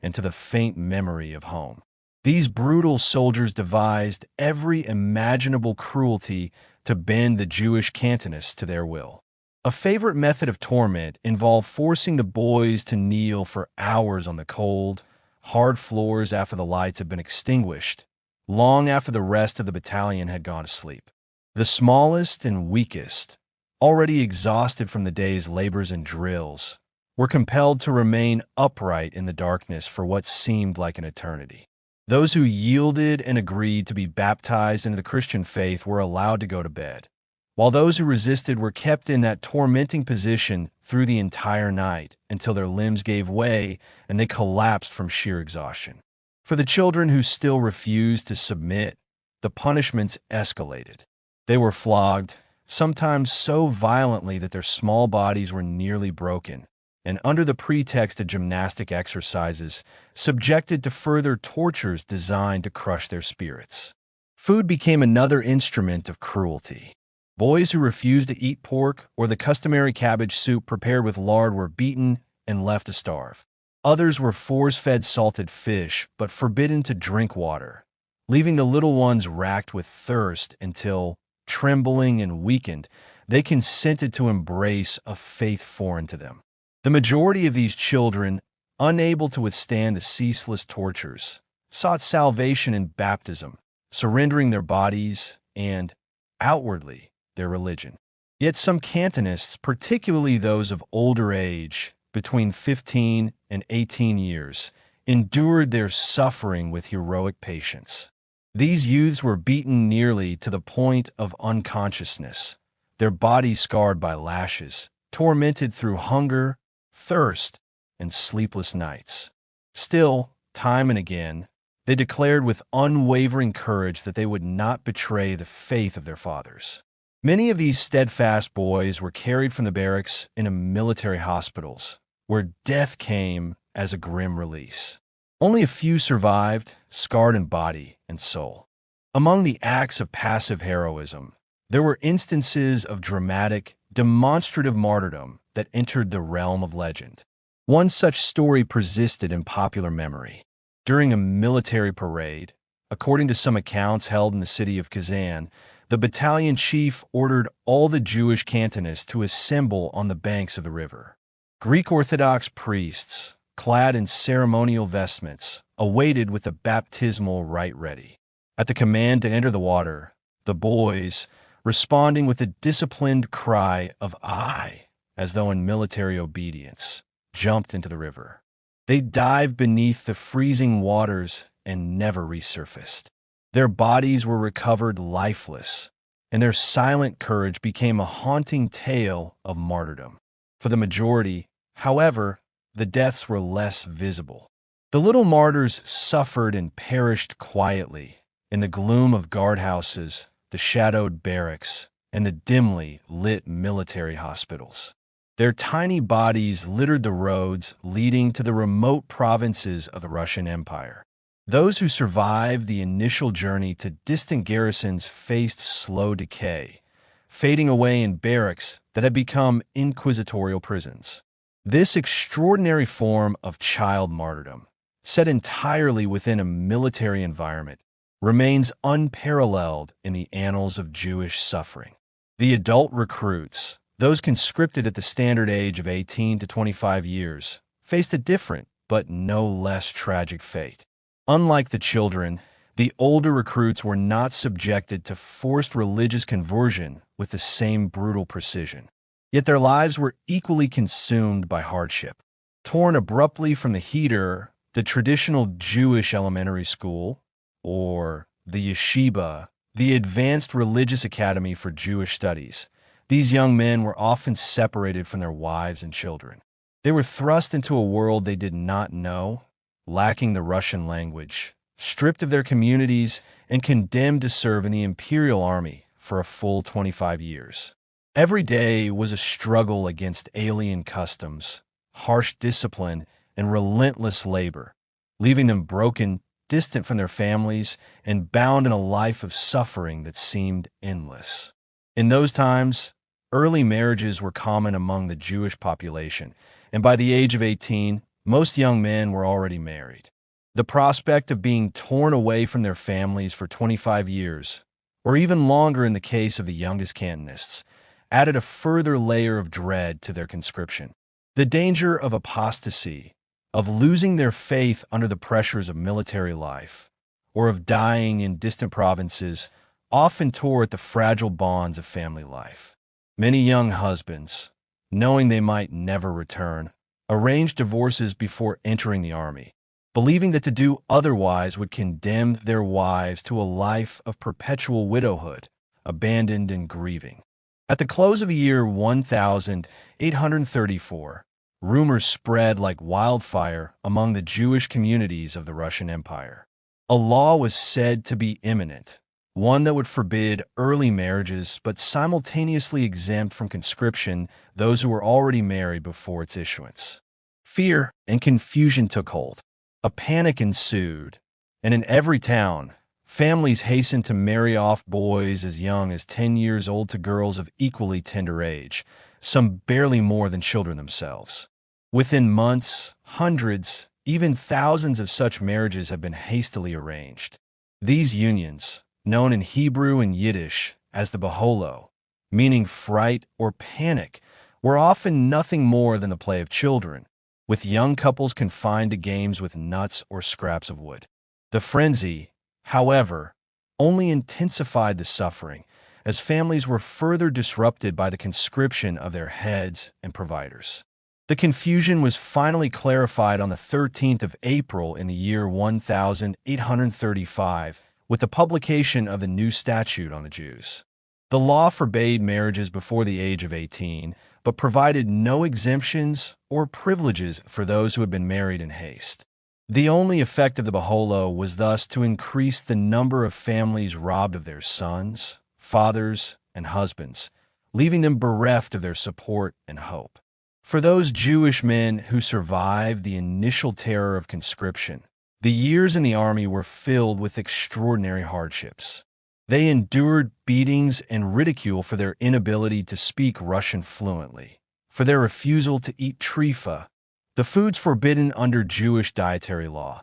and to the faint memory of home. These brutal soldiers devised every imaginable cruelty to bend the Jewish cantonists to their will. A favorite method of torment involved forcing the boys to kneel for hours on the cold, hard floors after the lights had been extinguished, long after the rest of the battalion had gone to sleep. The smallest and weakest, already exhausted from the day's labors and drills, were compelled to remain upright in the darkness for what seemed like an eternity. Those who yielded and agreed to be baptized into the Christian faith were allowed to go to bed, while those who resisted were kept in that tormenting position through the entire night until their limbs gave way and they collapsed from sheer exhaustion. For the children who still refused to submit, the punishments escalated. They were flogged, sometimes so violently that their small bodies were nearly broken, and under the pretext of gymnastic exercises, subjected to further tortures designed to crush their spirits. Food became another instrument of cruelty. Boys who refused to eat pork or the customary cabbage soup prepared with lard were beaten and left to starve. Others were force-fed salted fish, but forbidden to drink water, leaving the little ones racked with thirst until, trembling and weakened, they consented to embrace a faith foreign to them. The majority of these children, unable to withstand the ceaseless tortures, sought salvation in baptism, surrendering their bodies and, outwardly, their religion. Yet some cantonists, particularly those of older age, between 15 and 18 years, endured their suffering with heroic patience. These youths were beaten nearly to the point of unconsciousness, their bodies scarred by lashes, tormented through hunger, thirst, and sleepless nights. Still, time and again, they declared with unwavering courage that they would not betray the faith of their fathers. Many of these steadfast boys were carried from the barracks into military hospitals, where death came as a grim release. Only a few survived, scarred in body and soul. Among the acts of passive heroism, there were instances of dramatic, demonstrative martyrdom that entered the realm of legend. One such story persisted in popular memory. During a military parade, according to some accounts held in the city of Kazan, the battalion chief ordered all the Jewish cantonists to assemble on the banks of the river. Greek Orthodox priests, clad in ceremonial vestments, awaited with the baptismal rite ready. At the command to enter the water, the boys, responding with a disciplined cry of "Aye," as though in military obedience, jumped into the river. They dived beneath the freezing waters and never resurfaced. Their bodies were recovered lifeless, and their silent courage became a haunting tale of martyrdom. For the majority, however, the deaths were less visible. The little martyrs suffered and perished quietly in the gloom of guardhouses, the shadowed barracks, and the dimly lit military hospitals. Their tiny bodies littered the roads leading to the remote provinces of the Russian Empire. Those who survived the initial journey to distant garrisons faced slow decay, fading away in barracks that had become inquisitorial prisons. This extraordinary form of child martyrdom, set entirely within a military environment, remains unparalleled in the annals of Jewish suffering. The adult recruits, those conscripted at the standard age of 18 to 25 years, faced a different but no less tragic fate. Unlike the children, the older recruits were not subjected to forced religious conversion with the same brutal precision. Yet their lives were equally consumed by hardship. Torn abruptly from the heder, the traditional Jewish elementary school, or the yeshiva, the advanced religious academy for Jewish studies, these young men were often separated from their wives and children. They were thrust into a world they did not know, lacking the Russian language, stripped of their communities, and condemned to serve in the imperial army for a full 25 years. Every day was a struggle against alien customs, harsh discipline, and relentless labor, leaving them broken, distant from their families, and bound in a life of suffering that seemed endless. In those times, early marriages were common among the Jewish population, and by the age of 18, most young men were already married. The prospect of being torn away from their families for 25 years, or even longer in the case of the youngest Cantonists, added a further layer of dread to their conscription. The danger of apostasy, of losing their faith under the pressures of military life, or of dying in distant provinces, often tore at the fragile bonds of family life. Many young husbands, knowing they might never return, arranged divorces before entering the army, believing that to do otherwise would condemn their wives to a life of perpetual widowhood, abandoned and grieving. At the close of the year 1834, rumors spread like wildfire among the Jewish communities of the Russian Empire. A law was said to be imminent, one that would forbid early marriages but simultaneously exempt from conscription those who were already married before its issuance. Fear and confusion took hold. A panic ensued, and in every town, families hastened to marry off boys as young as 10 years old to girls of equally tender age, some barely more than children themselves. Within months, hundreds, even thousands of such marriages have been hastily arranged. These unions, known in Hebrew and Yiddish as the beholo, meaning fright or panic, were often nothing more than the play of children, with young couples confined to games with nuts or scraps of wood. The frenzy, however, only intensified the suffering, as families were further disrupted by the conscription of their heads and providers. The confusion was finally clarified on the 13th of April in the year 1835 with the publication of the new statute on the Jews. The law forbade marriages before the age of 18, but provided no exemptions or privileges for those who had been married in haste. The only effect of the beholo was thus to increase the number of families robbed of their sons, fathers, and husbands, leaving them bereft of their support and hope. For those Jewish men who survived the initial terror of conscription, the years in the army were filled with extraordinary hardships. They endured beatings and ridicule for their inability to speak Russian fluently, for their refusal to eat trifa, the foods forbidden under Jewish dietary law,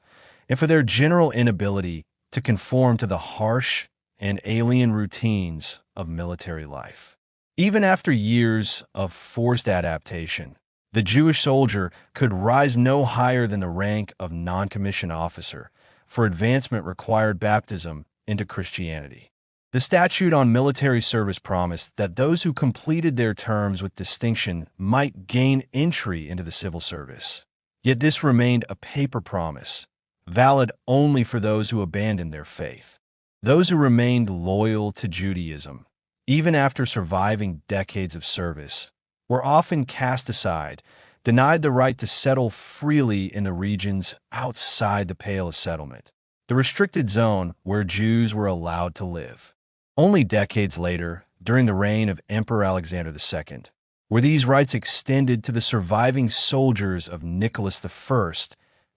and for their general inability to conform to the harsh and alien routines of military life. Even after years of forced adaptation, the Jewish soldier could rise no higher than the rank of non-commissioned officer, for advancement required baptism into Christianity. The statute on military service promised that those who completed their terms with distinction might gain entry into the civil service. Yet this remained a paper promise, valid only for those who abandoned their faith. Those who remained loyal to Judaism, even after surviving decades of service, were often cast aside, denied the right to settle freely in the regions outside the Pale of Settlement, the restricted zone where Jews were allowed to live. Only decades later, during the reign of Emperor Alexander II, were these rights extended to the surviving soldiers of Nicholas I,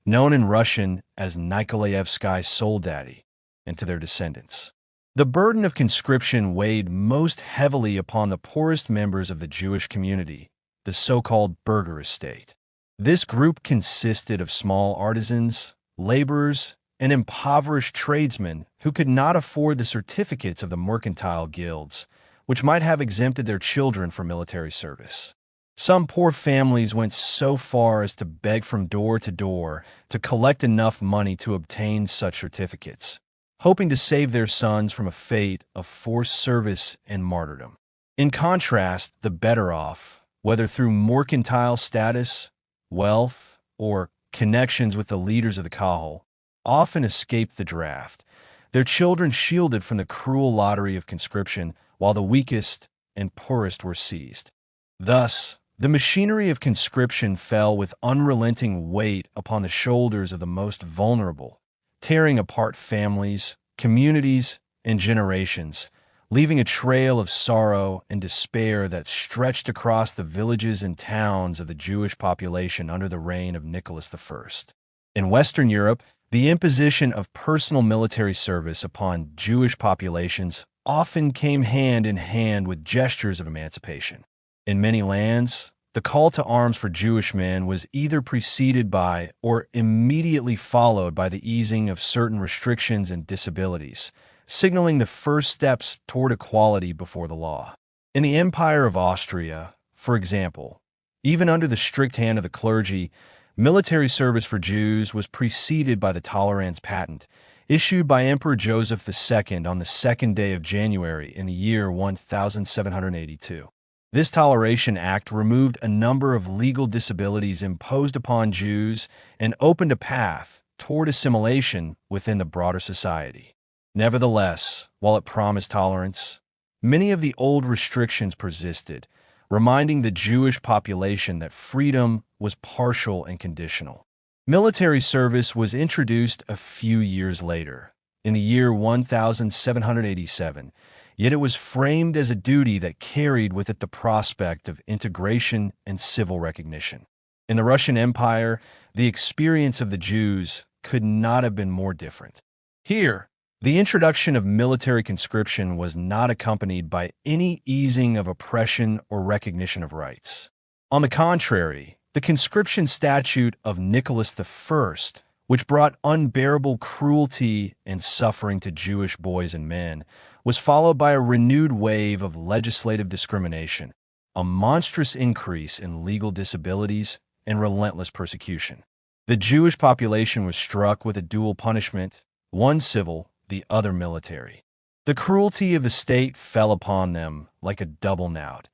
known in Russian as Nikolaevsky Soldati, and to their descendants. The burden of conscription weighed most heavily upon the poorest members of the Jewish community, the so-called burgher estate. This group consisted of small artisans, laborers, and impoverished tradesmen who could not afford the certificates of the mercantile guilds, which might have exempted their children from military service. Some poor families went so far as to beg from door to door to collect enough money to obtain such certificates, hoping to save their sons from a fate of forced service and martyrdom. In contrast, the better off, whether through mercantile status, wealth, or connections with the leaders of the Kahal, often escaped the draft, their children shielded from the cruel lottery of conscription, while the weakest and poorest were seized. Thus, the machinery of conscription fell with unrelenting weight upon the shoulders of the most vulnerable, tearing apart families, communities, and generations, leaving a trail of sorrow and despair that stretched across the villages and towns of the Jewish population under the reign of Nicholas I. In Western Europe, the imposition of personal military service upon Jewish populations often came hand in hand with gestures of emancipation. In many lands, the call to arms for Jewish men was either preceded by or immediately followed by the easing of certain restrictions and disabilities, signaling the first steps toward equality before the law. In the Empire of Austria, for example, even under the strict hand of the clergy, military service for Jews was preceded by the Toleranz Patent, issued by Emperor Joseph II on the 2nd day of January in the year 1782. This Toleration Act removed a number of legal disabilities imposed upon Jews and opened a path toward assimilation within the broader society. Nevertheless, while it promised tolerance, many of the old restrictions persisted, reminding the Jewish population that freedom was partial and conditional. Military service was introduced a few years later, in the year 1787, yet it was framed as a duty that carried with it the prospect of integration and civil recognition. In the Russian Empire, the experience of the Jews could not have been more different. Here, the introduction of military conscription was not accompanied by any easing of oppression or recognition of rights. On the contrary, the conscription statute of Nicholas I, which brought unbearable cruelty and suffering to Jewish boys and men, was followed by a renewed wave of legislative discrimination, a monstrous increase in legal disabilities, and relentless persecution. The Jewish population was struck with a dual punishment, one civil, the other military. The cruelty of the state fell upon them like a double knout,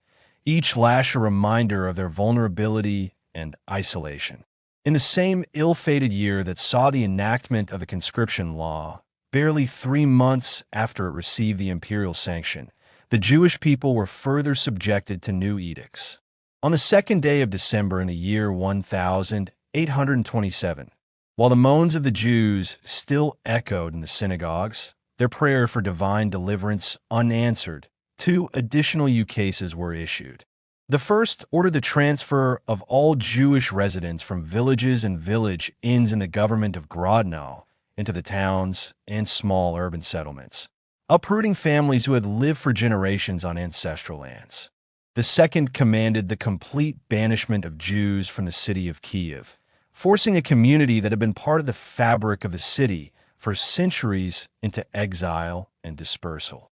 each lash a reminder of their vulnerability and isolation. In the same ill-fated year that saw the enactment of the conscription law, barely 3 months after it received the imperial sanction, the Jewish people were further subjected to new edicts. On the 2nd day of December in the year 1827, while the moans of the Jews still echoed in the synagogues, their prayer for divine deliverance unanswered, 2 additional ukases were issued. The first ordered the transfer of all Jewish residents from villages and village inns in the government of Grodno into the towns and small urban settlements, uprooting families who had lived for generations on ancestral lands. The second commanded the complete banishment of Jews from the city of Kiev, forcing a community that had been part of the fabric of the city for centuries into exile and dispersal.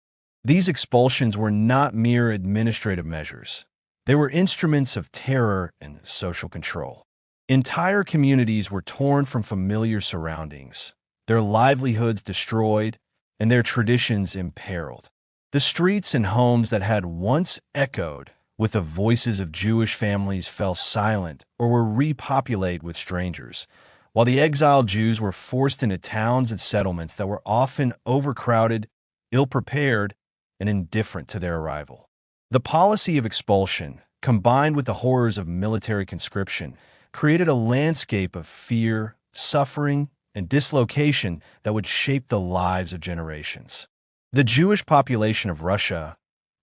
These expulsions were not mere administrative measures. They were instruments of terror and social control. Entire communities were torn from familiar surroundings, their livelihoods destroyed, and their traditions imperiled. The streets and homes that had once echoed with the voices of Jewish families fell silent or were repopulated with strangers, while the exiled Jews were forced into towns and settlements that were often overcrowded, ill-prepared, and indifferent to their arrival. The policy of expulsion, combined with the horrors of military conscription, created a landscape of fear, suffering, and dislocation that would shape the lives of generations. The Jewish population of Russia,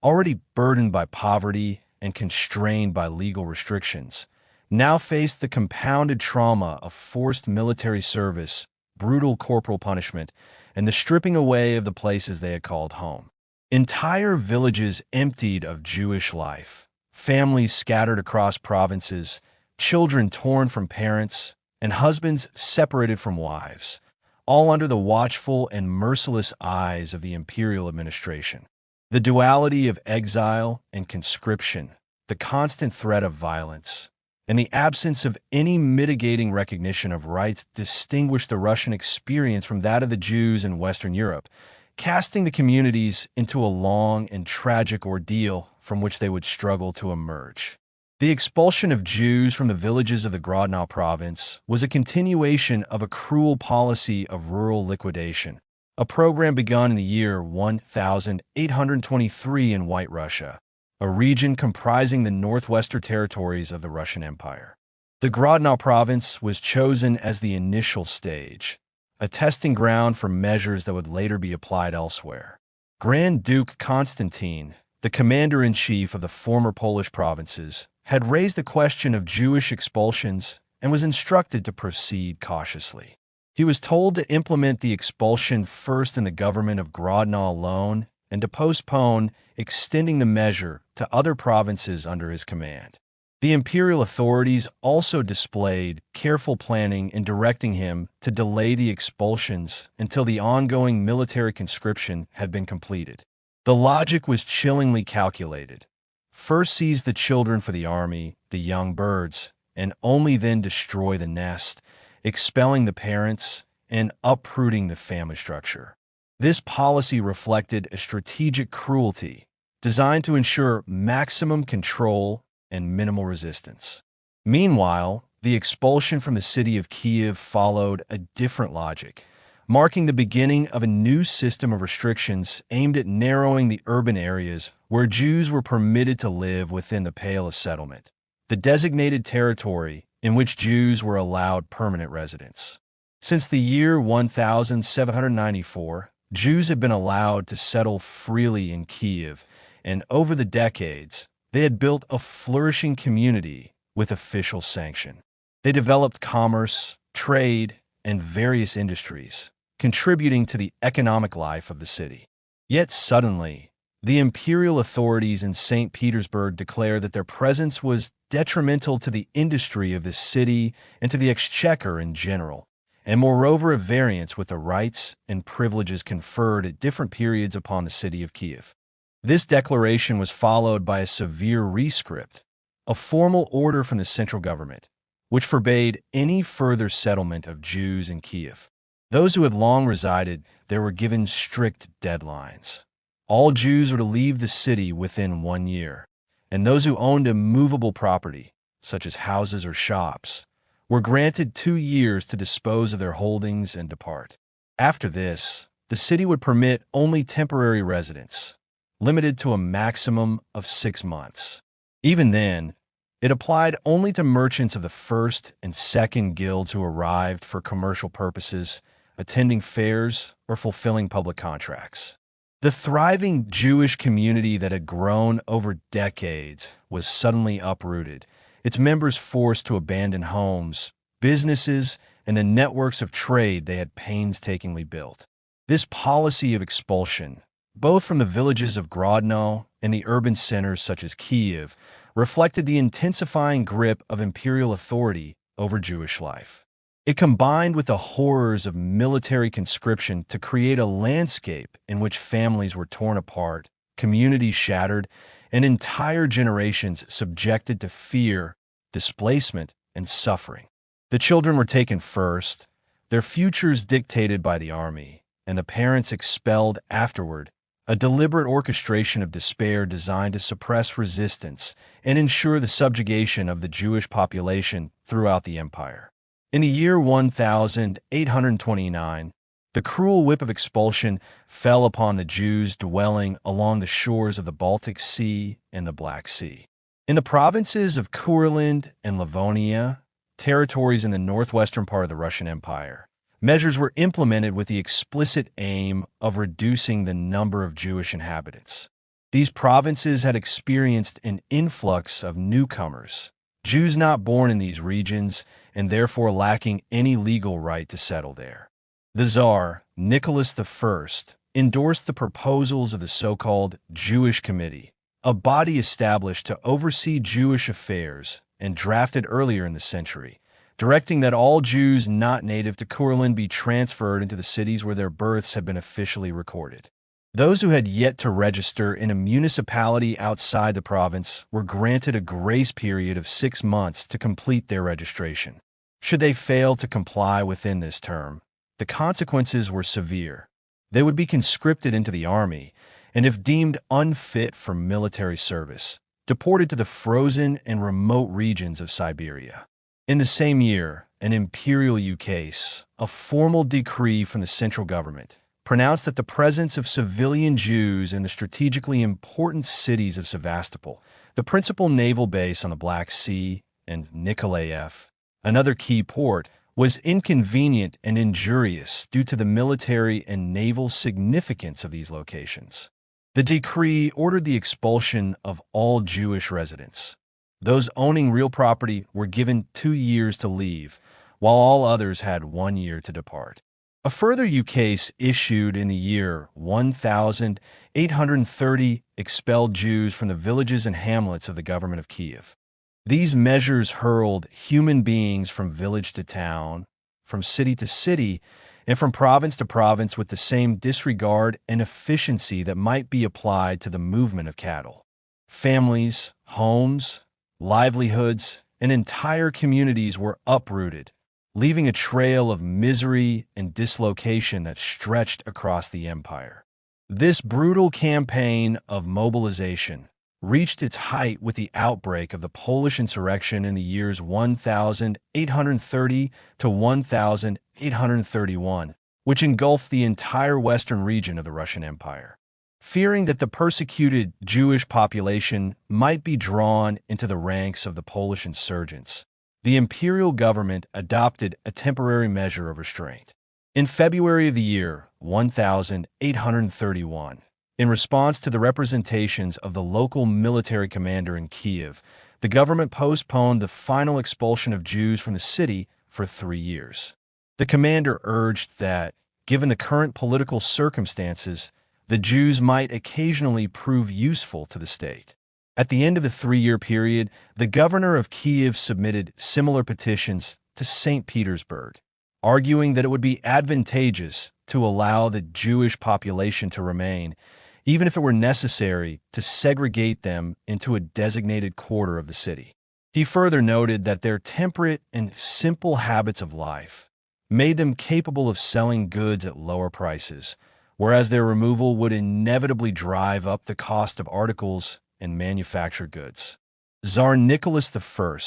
already burdened by poverty and constrained by legal restrictions, now faced the compounded trauma of forced military service, brutal corporal punishment, and the stripping away of the places they had called home. Entire villages emptied of Jewish life, families scattered across provinces, children torn from parents, and husbands separated from wives, all under the watchful and merciless eyes of the imperial administration. The duality of exile and conscription, the constant threat of violence, and the absence of any mitigating recognition of rights distinguished the Russian experience from that of the Jews in Western Europe, casting the communities into a long and tragic ordeal from which they would struggle to emerge. The expulsion of Jews from the villages of the Grodno province was a continuation of a cruel policy of rural liquidation, a program begun in the year 1823 in White Russia, a region comprising the northwestern territories of the Russian Empire. The Grodno province was chosen as the initial stage, a testing ground for measures that would later be applied elsewhere. Grand Duke Constantine, the commander-in-chief of the former Polish provinces, had raised the question of Jewish expulsions and was instructed to proceed cautiously. He was told to implement the expulsion first in the government of Grodno alone and to postpone extending the measure to other provinces under his command. The imperial authorities also displayed careful planning in directing him to delay the expulsions until the ongoing military conscription had been completed. The logic was chillingly calculated. First seize the children for the army, the young birds, and only then destroy the nest, expelling the parents and uprooting the family structure. This policy reflected a strategic cruelty designed to ensure maximum control and minimal resistance. Meanwhile, the expulsion from the city of Kiev followed a different logic, marking the beginning of a new system of restrictions aimed at narrowing the urban areas where Jews were permitted to live within the Pale of Settlement, the designated territory in which Jews were allowed permanent residence. Since the year 1794, Jews had been allowed to settle freely in Kiev, and over the decades, they had built a flourishing community with official sanction. They developed commerce, trade, and various industries, contributing to the economic life of the city. Yet suddenly, the imperial authorities in St. Petersburg declared that their presence was detrimental to the industry of the city and to the exchequer in general, and moreover at variance with the rights and privileges conferred at different periods upon the city of Kiev. This declaration was followed by a severe rescript, a formal order from the central government, which forbade any further settlement of Jews in Kiev. Those who had long resided there were given strict deadlines. All Jews were to leave the city within 1 year, and those who owned immovable property, such as houses or shops, were granted 2 years to dispose of their holdings and depart. After this, the city would permit only temporary residence, limited to a maximum of 6 months. Even then, it applied only to merchants of the first and second guilds who arrived for commercial purposes, attending fairs, or fulfilling public contracts. The thriving Jewish community that had grown over decades was suddenly uprooted, its members forced to abandon homes, businesses, and the networks of trade they had painstakingly built. This policy of expulsion, both from the villages of Grodno and the urban centers such as Kiev, reflected the intensifying grip of imperial authority over Jewish life. It combined with the horrors of military conscription to create a landscape in which families were torn apart, communities shattered, and entire generations subjected to fear, displacement, and suffering. The children were taken first, their futures dictated by the army, and the parents expelled afterward, a deliberate orchestration of despair designed to suppress resistance and ensure the subjugation of the Jewish population throughout the empire. In the year 1829, the cruel whip of expulsion fell upon the Jews dwelling along the shores of the Baltic Sea and the Black Sea. In the provinces of Courland and Livonia, territories in the northwestern part of the Russian Empire, measures were implemented with the explicit aim of reducing the number of Jewish inhabitants. These provinces had experienced an influx of newcomers, Jews not born in these regions and therefore lacking any legal right to settle there. The Tsar, Nicholas I, endorsed the proposals of the so-called Jewish Committee, a body established to oversee Jewish affairs and drafted earlier in the century, directing that all Jews not native to Courland be transferred into the cities where their births had been officially recorded. Those who had yet to register in a municipality outside the province were granted a grace period of 6 months to complete their registration. Should they fail to comply within this term, the consequences were severe. They would be conscripted into the army, and if deemed unfit for military service, deported to the frozen and remote regions of Siberia. In the same year, an imperial ukase, a formal decree from the central government, pronounced that the presence of civilian Jews in the strategically important cities of Sevastopol, the principal naval base on the Black Sea, and Nikolaev, another key port, was inconvenient and injurious due to the military and naval significance of these locations. The decree ordered the expulsion of all Jewish residents. Those owning real property were given 2 years to leave, while all others had 1 year to depart. A further ukase issued in the year 1830 expelled Jews from the villages and hamlets of the government of Kiev. These measures hurled human beings from village to town, from city to city, and from province to province with the same disregard and efficiency that might be applied to the movement of cattle. Families, homes, livelihoods, and entire communities were uprooted, leaving a trail of misery and dislocation that stretched across the empire. This brutal campaign of mobilization reached its height with the outbreak of the Polish insurrection in the years 1830 to 1831, which engulfed the entire western region of the Russian Empire. Fearing that the persecuted Jewish population might be drawn into the ranks of the Polish insurgents, the imperial government adopted a temporary measure of restraint. In February of the year 1831, in response to the representations of the local military commander in Kiev, the government postponed the final expulsion of Jews from the city for 3 years. The commander urged that, given the current political circumstances, the Jews might occasionally prove useful to the state. At the end of the 3-year period, the governor of Kiev submitted similar petitions to St. Petersburg, arguing that it would be advantageous to allow the Jewish population to remain, even if it were necessary to segregate them into a designated quarter of the city. He further noted that their temperate and simple habits of life made them capable of selling goods at lower prices, whereas their removal would inevitably drive up the cost of articles and manufactured goods. Tsar Nicholas I,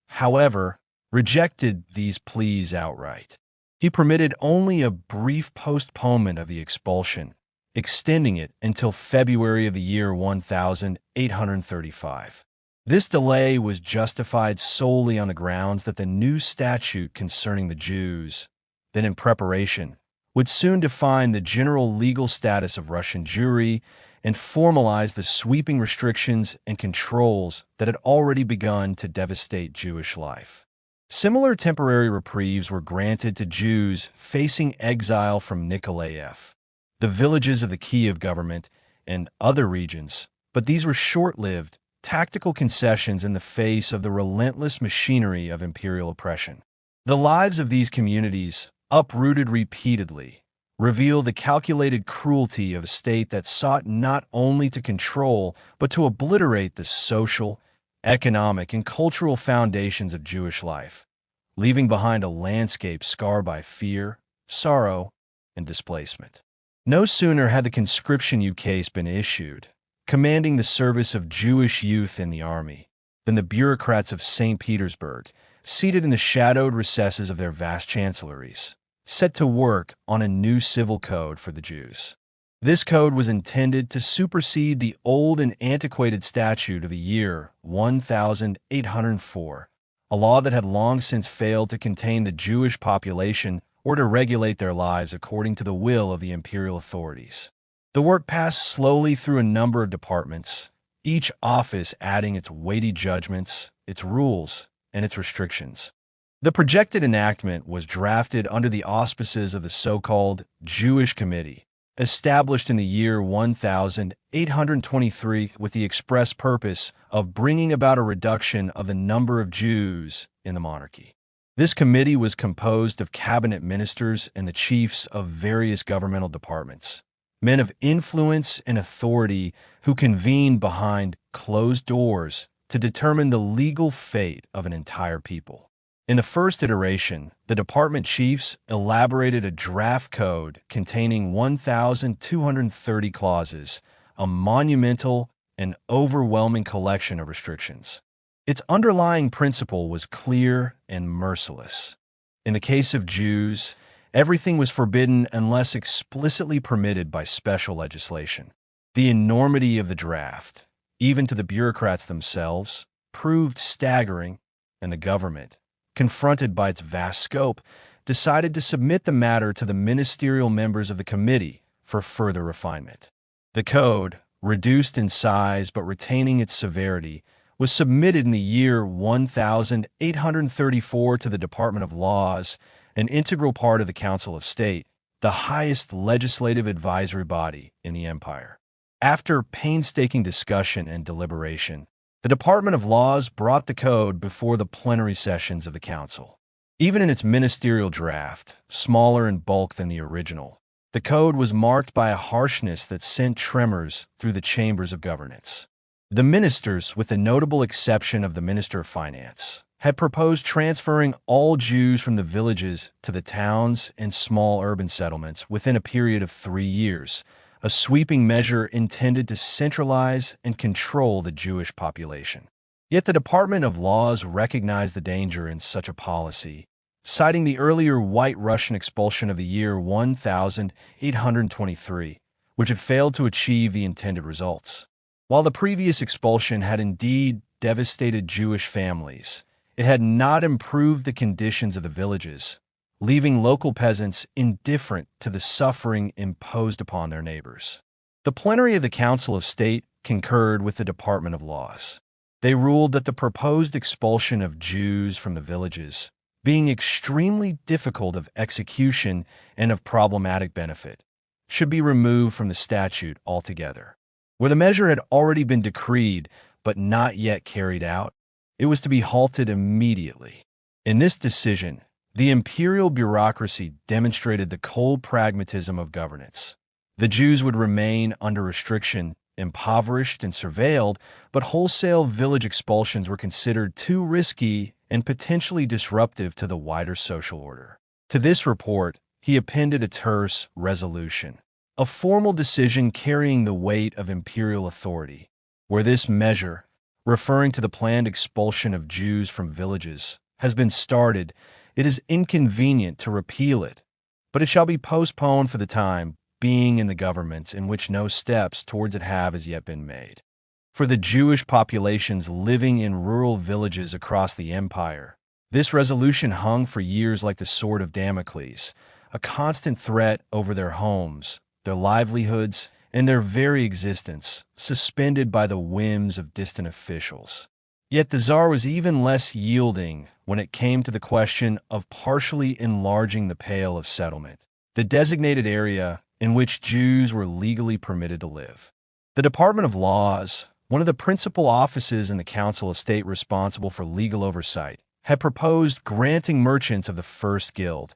however, rejected these pleas outright. He permitted only a brief postponement of the expulsion, extending it until February of the year 1835. This delay was justified solely on the grounds that the new statute concerning the Jews, then in preparation, would soon define the general legal status of Russian Jewry and formalize the sweeping restrictions and controls that had already begun to devastate Jewish life. Similar temporary reprieves were granted to Jews facing exile from Nikolaev, the villages of the Kiev government, and other regions, but these were short-lived, tactical concessions in the face of the relentless machinery of imperial oppression. The lives of these communities, uprooted repeatedly, reveal the calculated cruelty of a state that sought not only to control, but to obliterate the social, economic, and cultural foundations of Jewish life, leaving behind a landscape scarred by fear, sorrow, and displacement. No sooner had the conscription ukase been issued, commanding the service of Jewish youth in the army, than the bureaucrats of St. Petersburg, seated in the shadowed recesses of their vast chancelleries, set to work on a new civil code for the Jews. This code was intended to supersede the old and antiquated statute of the year 1804, a law that had long since failed to contain the Jewish population or to regulate their lives according to the will of the imperial authorities. The work passed slowly through a number of departments, each office adding its weighty judgments, its rules, and its restrictions. The projected enactment was drafted under the auspices of the so-called Jewish Committee, established in the year 1823 with the express purpose of bringing about a reduction of the number of Jews in the monarchy. This committee was composed of cabinet ministers and the chiefs of various governmental departments, men of influence and authority who convened behind closed doors to determine the legal fate of an entire people. In the first iteration, the department chiefs elaborated a draft code containing 1,230 clauses, a monumental and overwhelming collection of restrictions. Its underlying principle was clear and merciless. In the case of Jews, everything was forbidden unless explicitly permitted by special legislation. The enormity of the draft, even to the bureaucrats themselves, proved staggering, and the government, confronted by its vast scope, decided to submit the matter to the ministerial members of the committee for further refinement. The code, reduced in size but retaining its severity, was submitted in the year 1834 to the Department of Laws, an integral part of the Council of State, the highest legislative advisory body in the empire. After painstaking discussion and deliberation, the Department of Laws brought the code before the plenary sessions of the council. Even in its ministerial draft, smaller in bulk than the original, the code was marked by a harshness that sent tremors through the chambers of governance. The ministers, with the notable exception of the Minister of Finance, had proposed transferring all Jews from the villages to the towns and small urban settlements within a period of 3 years, a sweeping measure intended to centralize and control the Jewish population. Yet the Department of Laws recognized the danger in such a policy, citing the earlier White Russian expulsion of the year 1823, which had failed to achieve the intended results. While the previous expulsion had indeed devastated Jewish families, it had not improved the conditions of the villages, leaving local peasants indifferent to the suffering imposed upon their neighbors. The plenary of the Council of State concurred with the Department of Laws. They ruled that the proposed expulsion of Jews from the villages, being extremely difficult of execution and of problematic benefit, should be removed from the statute altogether. Where the measure had already been decreed but not yet carried out, it was to be halted immediately. In this decision, the imperial bureaucracy demonstrated the cold pragmatism of governance. The Jews would remain under restriction, impoverished and surveilled, but wholesale village expulsions were considered too risky and potentially disruptive to the wider social order. To this report, he appended a terse resolution, a formal decision carrying the weight of imperial authority. Where this measure, referring to the planned expulsion of Jews from villages, has been started, it is inconvenient to repeal it, but it shall be postponed for the time being in the governments in which no steps towards it have as yet been made. For the Jewish populations living in rural villages across the empire, this resolution hung for years like the sword of Damocles, a constant threat over their homes, their livelihoods, and their very existence, suspended by the whims of distant officials. Yet the Tsar was even less yielding when it came to the question of partially enlarging the Pale of Settlement, the designated area in which Jews were legally permitted to live. The Department of Laws, one of the principal offices in the Council of State responsible for legal oversight, had proposed granting merchants of the First Guild,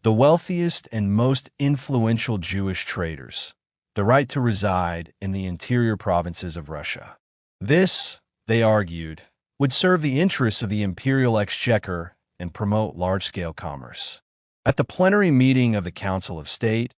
the wealthiest and most influential Jewish traders, the right to reside in the interior provinces of Russia. This, they argued, would serve the interests of the imperial exchequer and promote large-scale commerce. At the plenary meeting of the Council of State,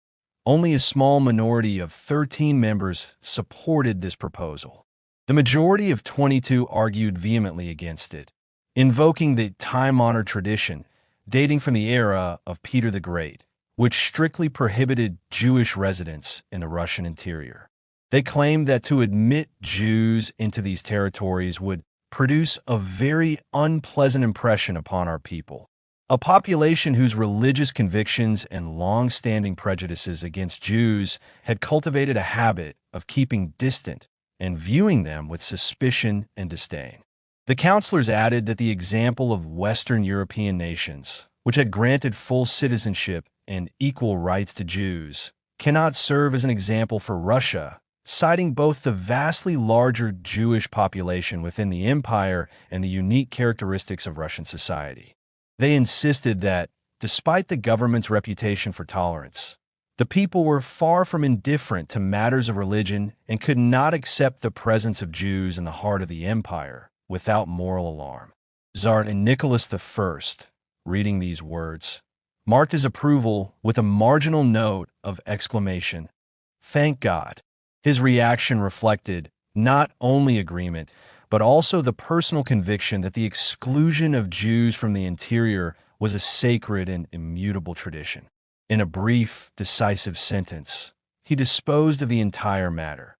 only a small minority of 13 members supported this proposal. The majority of 22 argued vehemently against it, invoking the time-honored tradition dating from the era of Peter the Great, which strictly prohibited Jewish residents in the Russian interior. They claimed that to admit Jews into these territories would produce a very unpleasant impression upon our people, a population whose religious convictions and long-standing prejudices against Jews had cultivated a habit of keeping distant and viewing them with suspicion and disdain. The counselors added that the example of Western European nations, which had granted full citizenship and equal rights to Jews, cannot serve as an example for Russia, citing both the vastly larger Jewish population within the empire and the unique characteristics of Russian society. They insisted that, despite the government's reputation for tolerance, the people were far from indifferent to matters of religion and could not accept the presence of Jews in the heart of the empire without moral alarm. Tsar Nicholas I, reading these words, marked his approval with a marginal note of exclamation. Thank God. His reaction reflected not only agreement, but also the personal conviction that the exclusion of Jews from the interior was a sacred and immutable tradition. In a brief, decisive sentence, he disposed of the entire matter.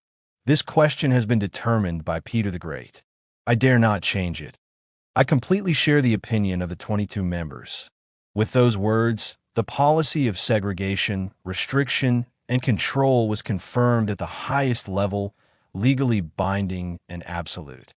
This question has been determined by Peter the Great. I dare not change it. I completely share the opinion of the 22 members. With those words, the policy of segregation, restriction, and control was confirmed at the highest level legally binding and absolute.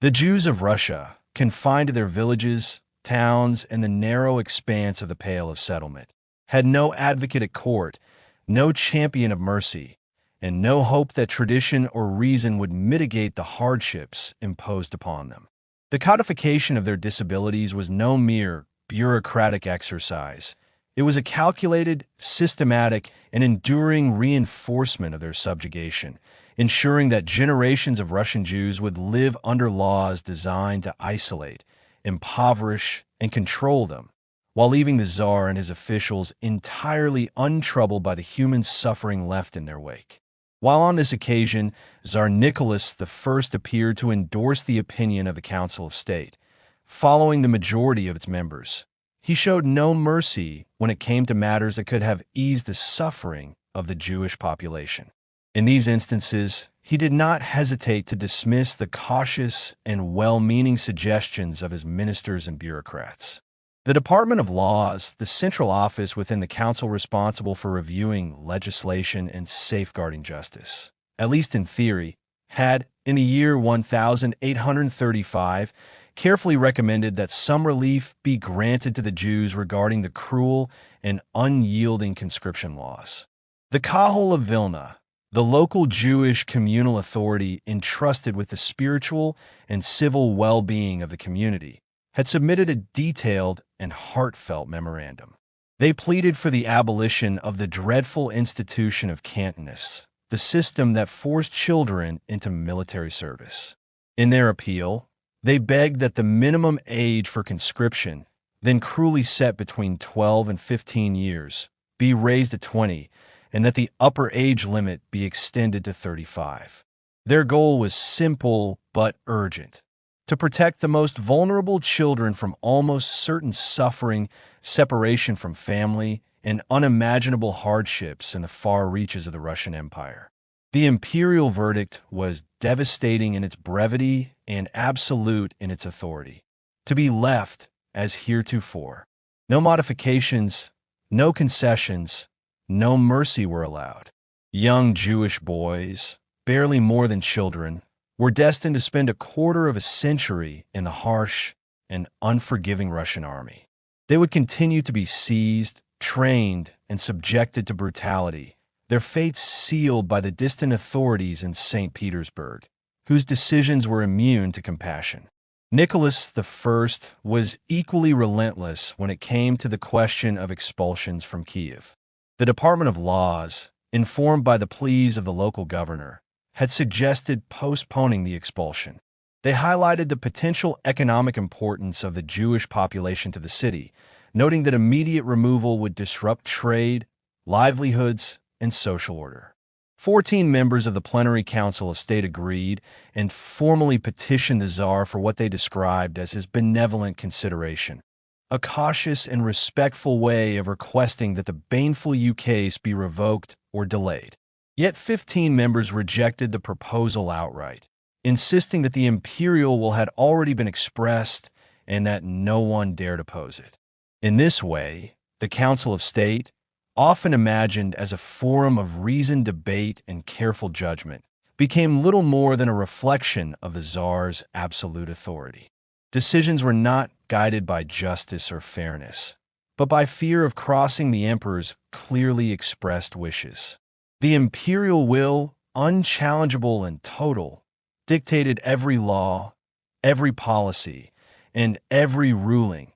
The Jews of Russia, confined to their villages, towns, and the narrow expanse of the Pale of Settlement, had no advocate at court, no champion of mercy, and no hope that tradition or reason would mitigate the hardships imposed upon them. The codification of their disabilities was no mere bureaucratic exercise. It was a calculated, systematic, and enduring reinforcement of their subjugation, ensuring that generations of Russian Jews would live under laws designed to isolate, impoverish, and control them, while leaving the Tsar and his officials entirely untroubled by the human suffering left in their wake. While on this occasion, Tsar Nicholas I appeared to endorse the opinion of the Council of State, following the majority of its members. He showed no mercy when it came to matters that could have eased the suffering of the Jewish population. In these instances, he did not hesitate to dismiss the cautious and well-meaning suggestions of his ministers and bureaucrats. The Department of Laws, the central office within the council responsible for reviewing legislation and safeguarding justice, at least in theory, had, in the year 1835, carefully recommended that some relief be granted to the Jews regarding the cruel and unyielding conscription laws. The Kahal of Vilna, the local Jewish communal authority entrusted with the spiritual and civil well-being of the community, had submitted a detailed and heartfelt memorandum. They pleaded for the abolition of the dreadful institution of cantonists, the system that forced children into military service. In their appeal, they begged that the minimum age for conscription, then cruelly set between 12 and 15 years, be raised to 20, and that the upper age limit be extended to 35. Their goal was simple but urgent: to protect the most vulnerable children from almost certain suffering, separation from family, and unimaginable hardships in the far reaches of the Russian Empire. The imperial verdict was devastating in its brevity and absolute in its authority: to be left as heretofore. No modifications, no concessions, no mercy were allowed. Young Jewish boys, barely more than children, were destined to spend a quarter of a century in the harsh and unforgiving Russian army. They would continue to be seized, trained, and subjected to brutality, their fates sealed by the distant authorities in St. Petersburg, whose decisions were immune to compassion. Nicholas I was equally relentless when it came to the question of expulsions from Kiev. The Department of Laws, informed by the pleas of the local governor, had suggested postponing the expulsion. They highlighted the potential economic importance of the Jewish population to the city, noting that immediate removal would disrupt trade, livelihoods, and social order. 14 members of the Plenary Council of State agreed and formally petitioned the Tsar for what they described as his benevolent consideration, a cautious and respectful way of requesting that the baneful ukase be revoked or delayed. Yet 15 members rejected the proposal outright, insisting that the imperial will had already been expressed and that no one dared oppose it. In this way, the Council of State, often imagined as a forum of reasoned debate and careful judgment, became little more than a reflection of the Tsar's absolute authority. Decisions were not guided by justice or fairness, but by fear of crossing the emperor's clearly expressed wishes. The imperial will, unchallengeable and total, dictated every law, every policy, and every ruling,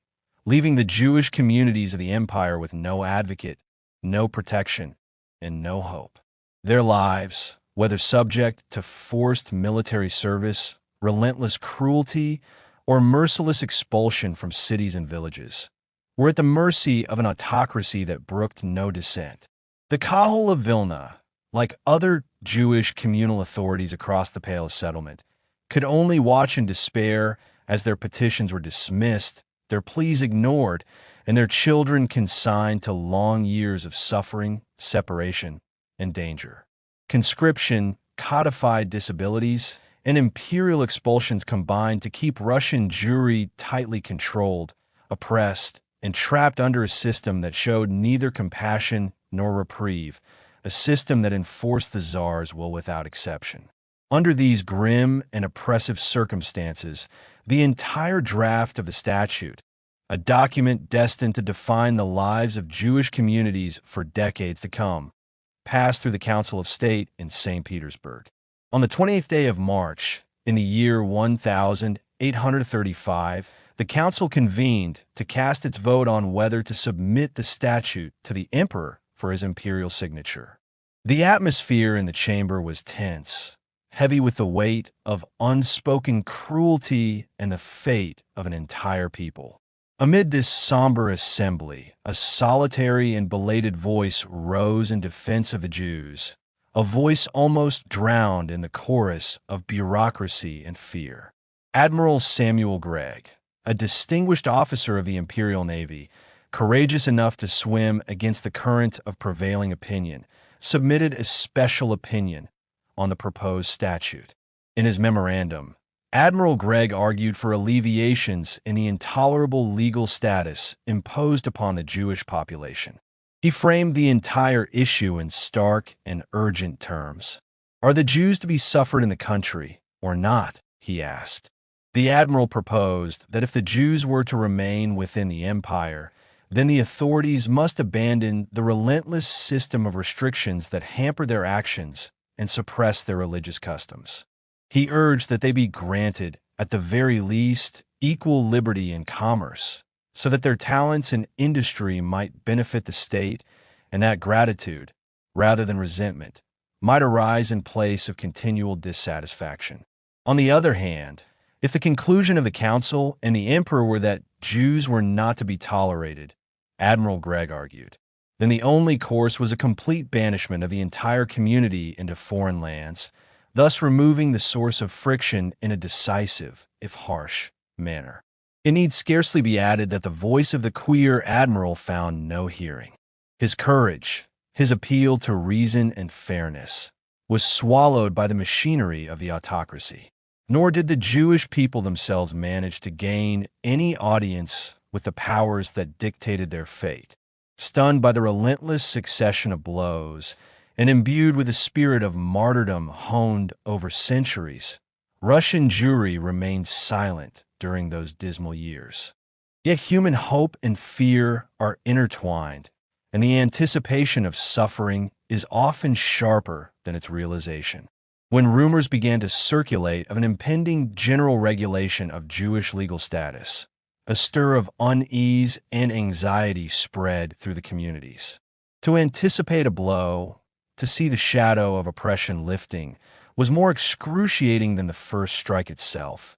leaving the Jewish communities of the empire with no advocate, no protection, and no hope. Their lives, whether subject to forced military service, relentless cruelty, or merciless expulsion from cities and villages, were at the mercy of an autocracy that brooked no dissent. The Kahal of Vilna, like other Jewish communal authorities across the Pale of Settlement, could only watch in despair as their petitions were dismissed, their pleas ignored, and their children consigned to long years of suffering, separation, and danger. Conscription, codified disabilities, and imperial expulsions combined to keep Russian Jewry tightly controlled, oppressed, and trapped under a system that showed neither compassion nor reprieve, a system that enforced the Tsar's will without exception. Under these grim and oppressive circumstances, the entire draft of the statute, a document destined to define the lives of Jewish communities for decades to come, passed through the Council of State in St. Petersburg. On the 28th day of March, in the year 1835, the council convened to cast its vote on whether to submit the statute to the emperor for his imperial signature. The atmosphere in the chamber was tense, heavy with the weight of unspoken cruelty and the fate of an entire people. Amid this somber assembly, a solitary and belated voice rose in defense of the Jews, a voice almost drowned in the chorus of bureaucracy and fear. Admiral Samuel Gregg, a distinguished officer of the Imperial Navy, courageous enough to swim against the current of prevailing opinion, submitted a special opinion on the proposed statute. In his memorandum, Admiral Gregg argued for alleviations in the intolerable legal status imposed upon the Jewish population. He framed the entire issue in stark and urgent terms. Are the Jews to be suffered in the country or not? He asked. The admiral proposed that if the Jews were to remain within the empire, then the authorities must abandon the relentless system of restrictions that hamper their actions and suppress their religious customs. He urged that they be granted, at the very least, equal liberty in commerce, so that their talents and industry might benefit the state, and that gratitude, rather than resentment, might arise in place of continual dissatisfaction. On the other hand, if the conclusion of the council and the emperor were that Jews were not to be tolerated, Admiral Gregg argued, then the only course was a complete banishment of the entire community into foreign lands, thus removing the source of friction in a decisive, if harsh, manner. It need scarcely be added that the voice of the queer admiral found no hearing. His courage, his appeal to reason and fairness, was swallowed by the machinery of the autocracy. Nor did the Jewish people themselves manage to gain any audience with the powers that dictated their fate. Stunned by the relentless succession of blows, and imbued with a spirit of martyrdom honed over centuries, Russian Jewry remained silent during those dismal years. Yet human hope and fear are intertwined, and the anticipation of suffering is often sharper than its realization. When rumors began to circulate of an impending general regulation of Jewish legal status, a stir of unease and anxiety spread through the communities. To anticipate a blow, to see the shadow of oppression lifting, was more excruciating than the first strike itself,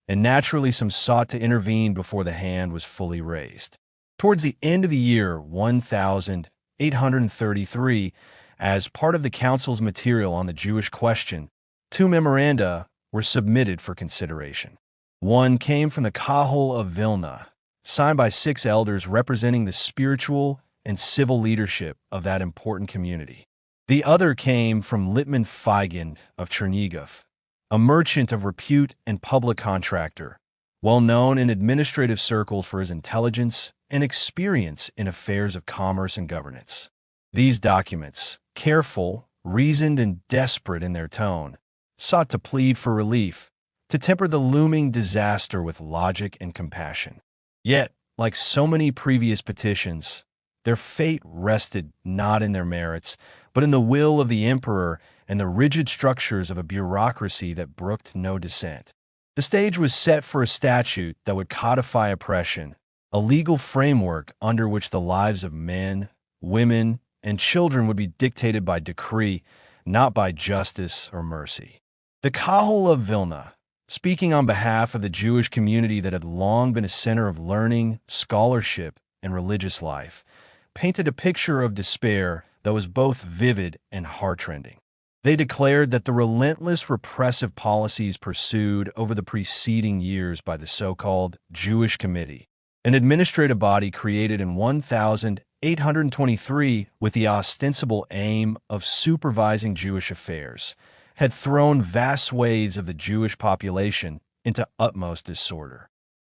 and naturally some sought to intervene before the hand was fully raised. Towards the end of the year 1833, as part of the council's material on the Jewish question, 2 memoranda were submitted for consideration. One came from the Kahal of Vilna, signed by 6 elders representing the spiritual and civil leadership of that important community. The other came from Litman Feigen of Chernigov, a merchant of repute and public contractor, well known in administrative circles for his intelligence and experience in affairs of commerce and governance. These documents, careful, reasoned, and desperate in their tone, sought to plead for relief, to temper the looming disaster with logic and compassion. Yet, like so many previous petitions, their fate rested not in their merits, but in the will of the emperor and the rigid structures of a bureaucracy that brooked no dissent. The stage was set for a statute that would codify oppression, a legal framework under which the lives of men, women, and children would be dictated by decree, not by justice or mercy. The Kahal of Vilna, speaking on behalf of the Jewish community that had long been a center of learning, scholarship, and religious life, painted a picture of despair that was both vivid and heartrending. They declared that the relentless repressive policies pursued over the preceding years by the so-called Jewish Committee, an administrative body created in 1823 with the ostensible aim of supervising Jewish affairs, had thrown vast swathes of the Jewish population into utmost disorder.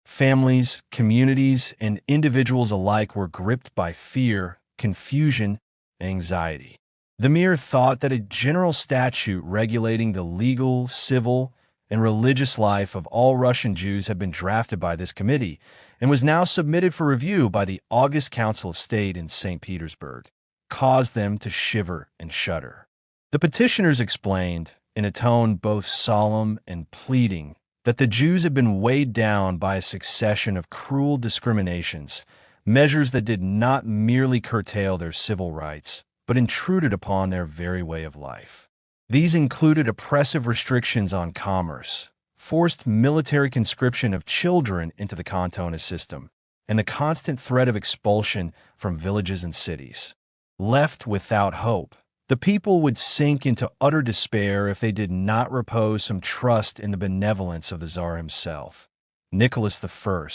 Families, communities, and individuals alike were gripped by fear, confusion, and anxiety. The mere thought that a general statute regulating the legal, civil, and religious life of all Russian Jews had been drafted by this committee and was now submitted for review by the August Council of State in St. Petersburg caused them to shiver and shudder. The petitioners explained, in a tone both solemn and pleading, that the Jews had been weighed down by a succession of cruel discriminations, measures that did not merely curtail their civil rights, but intruded upon their very way of life. These included oppressive restrictions on commerce, forced military conscription of children into the Cantonist system, and the constant threat of expulsion from villages and cities. Left without hope, the people would sink into utter despair if they did not repose some trust in the benevolence of the Tsar himself, Nicholas I,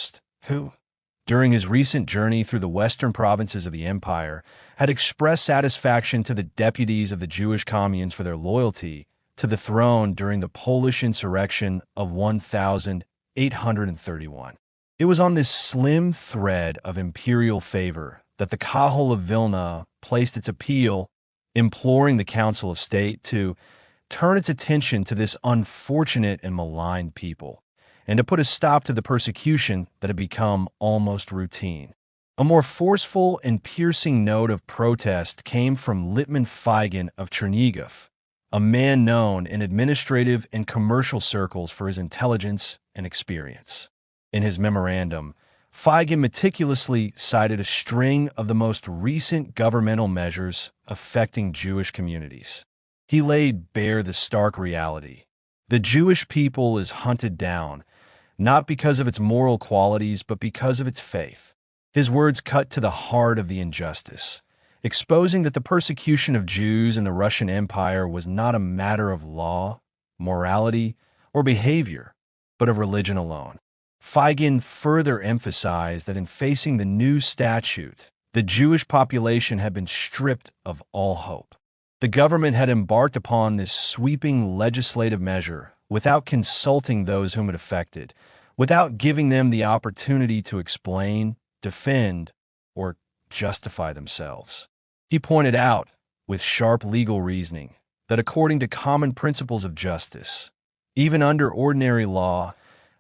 who, during his recent journey through the western provinces of the empire, had expressed satisfaction to the deputies of the Jewish communes for their loyalty to the throne during the Polish insurrection of 1831. It was on this slim thread of imperial favor that the Kahal of Vilna placed its appeal, imploring the Council of State to turn its attention to this unfortunate and maligned people, and to put a stop to the persecution that had become almost routine. A more forceful and piercing note of protest came from Litman Feigen of Chernigov, a man known in administrative and commercial circles for his intelligence and experience. In his memorandum, Feigen meticulously cited a string of the most recent governmental measures affecting Jewish communities. He laid bare the stark reality. The Jewish people is hunted down, not because of its moral qualities, but because of its faith. His words cut to the heart of the injustice, exposing that the persecution of Jews in the Russian Empire was not a matter of law, morality, or behavior, but of religion alone. Feigen further emphasized that in facing the new statute, the Jewish population had been stripped of all hope. The government had embarked upon this sweeping legislative measure without consulting those whom it affected, without giving them the opportunity to explain, defend, or justify themselves. He pointed out, with sharp legal reasoning, that according to common principles of justice, even under ordinary law,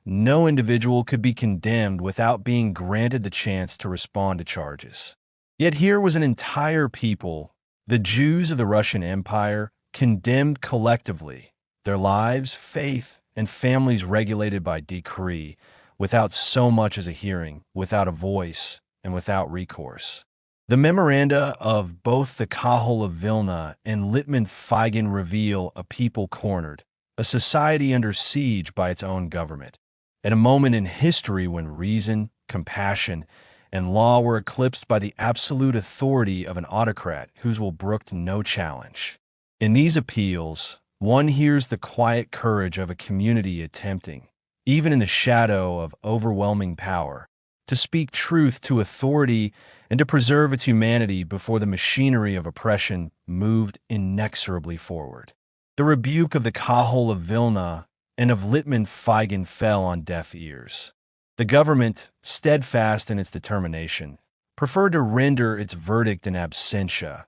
no individual could be condemned without being granted the chance to respond to charges. Yet here was an entire people, the Jews of the Russian Empire, condemned collectively, their lives, faith, and families regulated by decree, without so much as a hearing, without a voice, and without recourse. The memoranda of both the Kahal of Vilna and Litman Feigen reveal a people cornered, a society under siege by its own government, at a moment in history when reason, compassion, and law were eclipsed by the absolute authority of an autocrat whose will brooked no challenge. In these appeals, one hears the quiet courage of a community attempting, even in the shadow of overwhelming power, to speak truth to authority and to preserve its humanity before the machinery of oppression moved inexorably forward. The rebuke of the Kahal of Vilna and of Litman Feigen fell on deaf ears. The government, steadfast in its determination, preferred to render its verdict in absentia,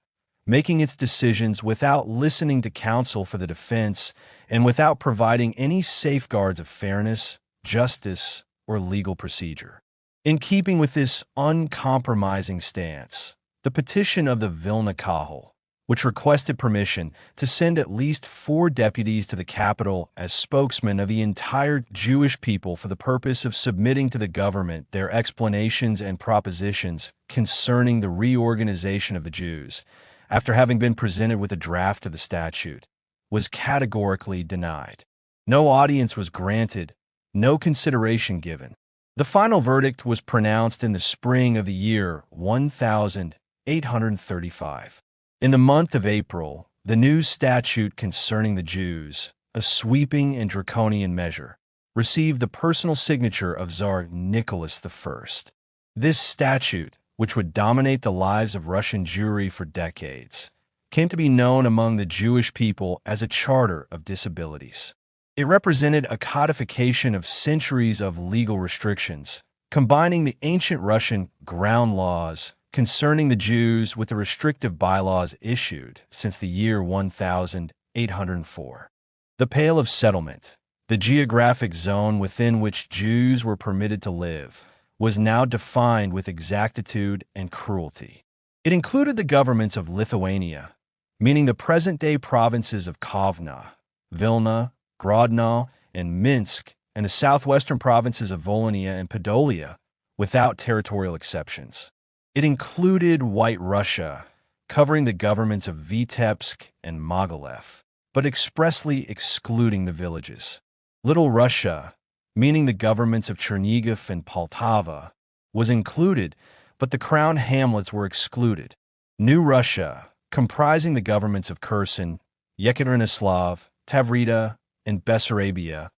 making its decisions without listening to counsel for the defense and without providing any safeguards of fairness, justice, or legal procedure. In keeping with this uncompromising stance, the petition of the Vilna Kahal, which requested permission to send at least 4 deputies to the capital as spokesmen of the entire Jewish people for the purpose of submitting to the government their explanations and propositions concerning the reorganization of the Jews, after having been presented with a draft of the statute, was categorically denied. No audience was granted, no consideration given. The final verdict was pronounced in the spring of the year 1835. In the month of April, the new statute concerning the Jews, a sweeping and draconian measure, received the personal signature of Tsar Nicholas I. This statute, which would dominate the lives of Russian Jewry for decades, came to be known among the Jewish people as a charter of disabilities. It represented a codification of centuries of legal restrictions, combining the ancient Russian ground laws, concerning the Jews with the restrictive bylaws issued since the year 1804. The Pale of Settlement, the geographic zone within which Jews were permitted to live, was now defined with exactitude and cruelty. It included the governments of Lithuania, meaning the present-day provinces of Kovna, Vilna, Grodno, and Minsk, and the southwestern provinces of Volhynia and Podolia, without territorial exceptions. It included White Russia, covering the governments of Vitebsk and Mogilev, but expressly excluding the villages. Little Russia, meaning the governments of Chernigov and Poltava, was included, but the crown hamlets were excluded. New Russia, comprising the governments of Kherson, Yekaterinoslav, Tavrida, and Bessarabia,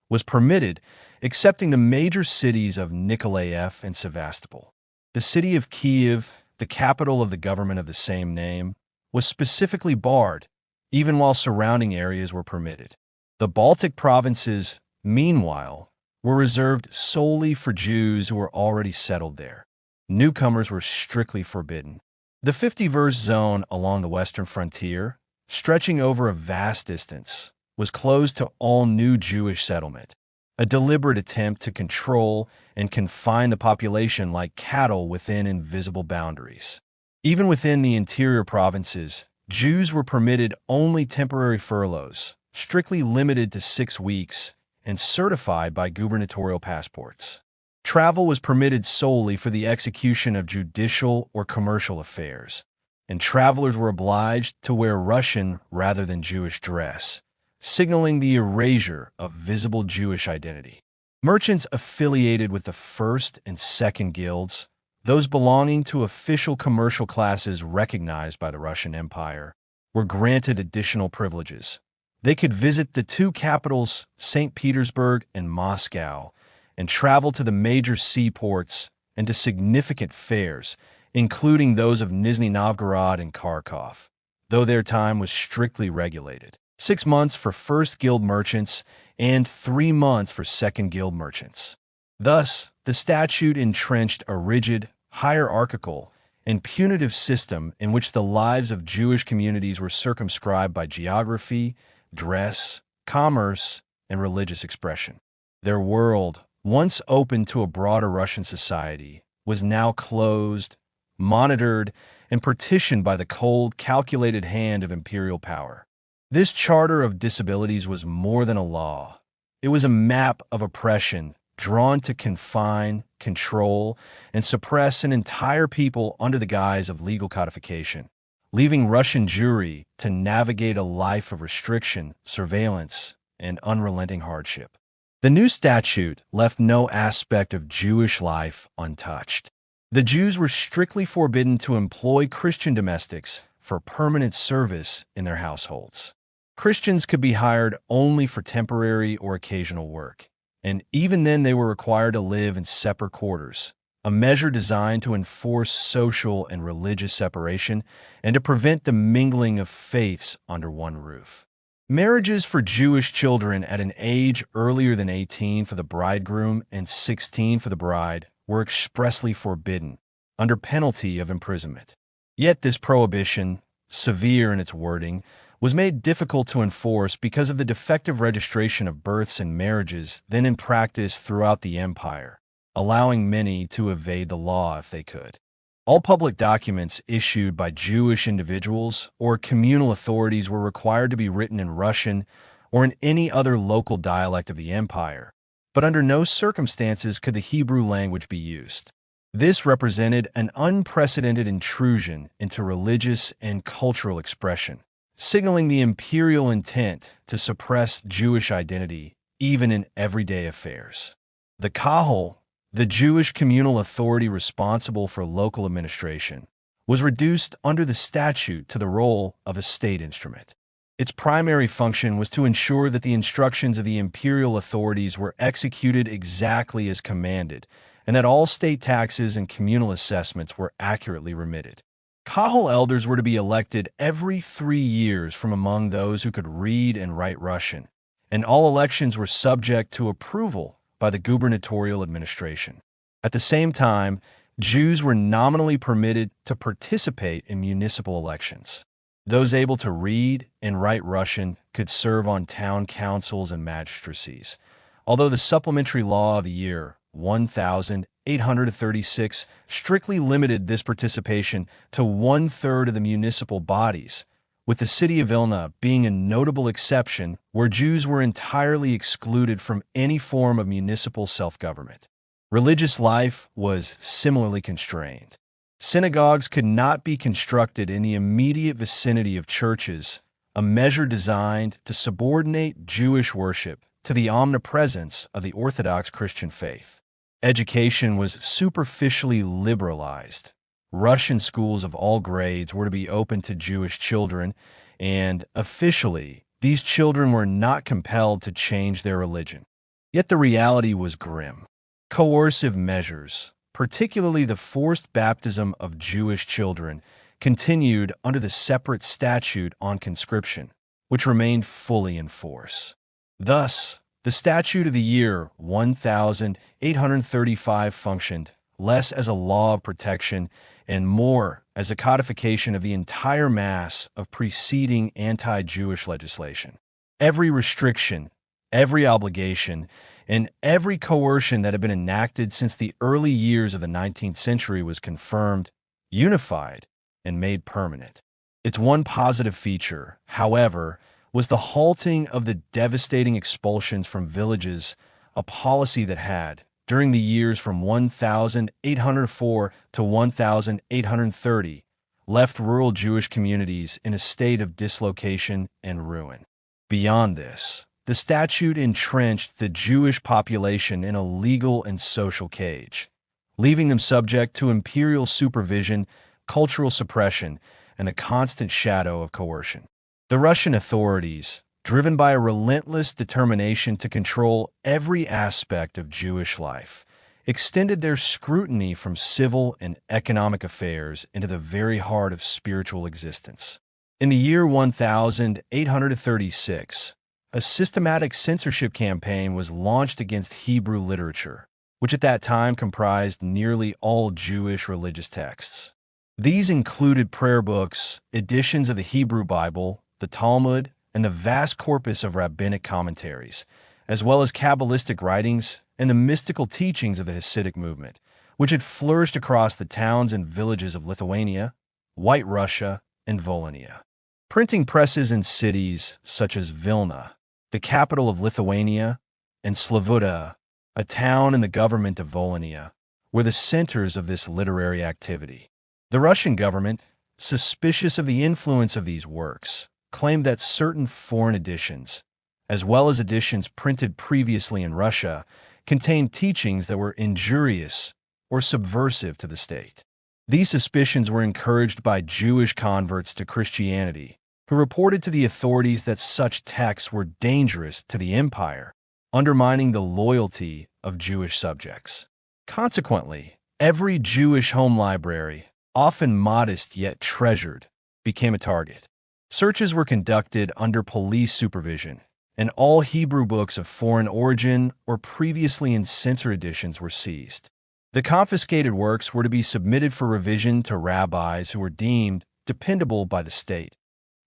was permitted, excepting the major cities of Nikolaev and Sevastopol. The city of Kiev, the capital of the government of the same name, was specifically barred, even while surrounding areas were permitted. The Baltic provinces, meanwhile, were reserved solely for Jews who were already settled there. Newcomers were strictly forbidden. The 50-verst zone along the western frontier, stretching over a vast distance, was closed to all new Jewish settlement, a deliberate attempt to control and confine the population like cattle within invisible boundaries. Even within the interior provinces, Jews were permitted only temporary furloughs, strictly limited to 6 weeks, and certified by gubernatorial passports. Travel was permitted solely for the execution of judicial or commercial affairs, and travelers were obliged to wear Russian rather than Jewish dress, signaling the erasure of visible Jewish identity. Merchants affiliated with the first and second guilds, those belonging to official commercial classes recognized by the Russian Empire, were granted additional privileges. They could visit the 2 capitals, St. Petersburg and Moscow, and travel to the major seaports and to significant fairs, including those of Nizhny Novgorod and Kharkov, though their time was strictly regulated. 6 months for first guild merchants and 3 months for second guild merchants. Thus, the statute entrenched a rigid, hierarchical, and punitive system in which the lives of Jewish communities were circumscribed by geography, dress, commerce, and religious expression. Their world, once open to a broader Russian society, was now closed, monitored, and partitioned by the cold, calculated hand of imperial power. This charter of disabilities was more than a law. It was a map of oppression drawn to confine, control, and suppress an entire people under the guise of legal codification, leaving Russian Jewry to navigate a life of restriction, surveillance, and unrelenting hardship. The new statute left no aspect of Jewish life untouched. The Jews were strictly forbidden to employ Christian domestics for permanent service in their households. Christians could be hired only for temporary or occasional work, and even then they were required to live in separate quarters, a measure designed to enforce social and religious separation and to prevent the mingling of faiths under one roof. Marriages for Jewish children at an age earlier than 18 for the bridegroom and 16 for the bride were expressly forbidden, under penalty of imprisonment. Yet this prohibition, severe in its wording, was made difficult to enforce because of the defective registration of births and marriages then in practice throughout the empire, allowing many to evade the law if they could. All public documents issued by Jewish individuals or communal authorities were required to be written in Russian or in any other local dialect of the empire, but under no circumstances could the Hebrew language be used. This represented an unprecedented intrusion into religious and cultural expression, signaling the imperial intent to suppress Jewish identity even in everyday affairs. The Kahal, the Jewish communal authority responsible for local administration, was reduced under the statute to the role of a state instrument. Its primary function was to ensure that the instructions of the imperial authorities were executed exactly as commanded, and that all state taxes and communal assessments were accurately remitted. Kahal elders were to be elected every 3 years from among those who could read and write Russian, and all elections were subject to approval by the gubernatorial administration. At the same time, Jews were nominally permitted to participate in municipal elections. Those able to read and write Russian could serve on town councils and magistracies, although the supplementary law of the year 1836 strictly limited this participation to one-third of the municipal bodies, with the city of Vilna being a notable exception where Jews were entirely excluded from any form of municipal self-government. Religious life was similarly constrained. Synagogues could not be constructed in the immediate vicinity of churches, a measure designed to subordinate Jewish worship to the omnipresence of the Orthodox Christian faith. Education was superficially liberalized. Russian schools of all grades were to be open to Jewish children, and officially, these children were not compelled to change their religion. Yet the reality was grim. Coercive measures, particularly the forced baptism of Jewish children, continued under the separate statute on conscription, which remained fully in force. Thus, the statute of the year 1835 functioned less as a law of protection and more as a codification of the entire mass of preceding anti-Jewish legislation. Every restriction, every obligation, and every coercion that had been enacted since the early years of the 19th century was confirmed, unified, and made permanent. Its one positive feature, however, was the halting of the devastating expulsions from villages, a policy that had, during the years from 1804 to 1830, left rural Jewish communities in a state of dislocation and ruin. Beyond this, the statute entrenched the Jewish population in a legal and social cage, leaving them subject to imperial supervision, cultural suppression, and the constant shadow of coercion. The Russian authorities, driven by a relentless determination to control every aspect of Jewish life, extended their scrutiny from civil and economic affairs into the very heart of spiritual existence. In the year 1836, a systematic censorship campaign was launched against Hebrew literature, which at that time comprised nearly all Jewish religious texts. These included prayer books, editions of the Hebrew Bible, the Talmud, and the vast corpus of rabbinic commentaries, as well as Kabbalistic writings and the mystical teachings of the Hasidic movement, which had flourished across the towns and villages of Lithuania, White Russia, and Volhynia. Printing presses in cities such as Vilna, the capital of Lithuania, and Slavuta, a town in the government of Volhynia, were the centers of this literary activity. The Russian government, suspicious of the influence of these works, claimed that certain foreign editions, as well as editions printed previously in Russia, contained teachings that were injurious or subversive to the state. These suspicions were encouraged by Jewish converts to Christianity, who reported to the authorities that such texts were dangerous to the empire, undermining the loyalty of Jewish subjects. Consequently, every Jewish home library, often modest yet treasured, became a target. Searches were conducted under police supervision, and all Hebrew books of foreign origin or previously in censor editions were seized. The confiscated works were to be submitted for revision to rabbis who were deemed dependable by the state,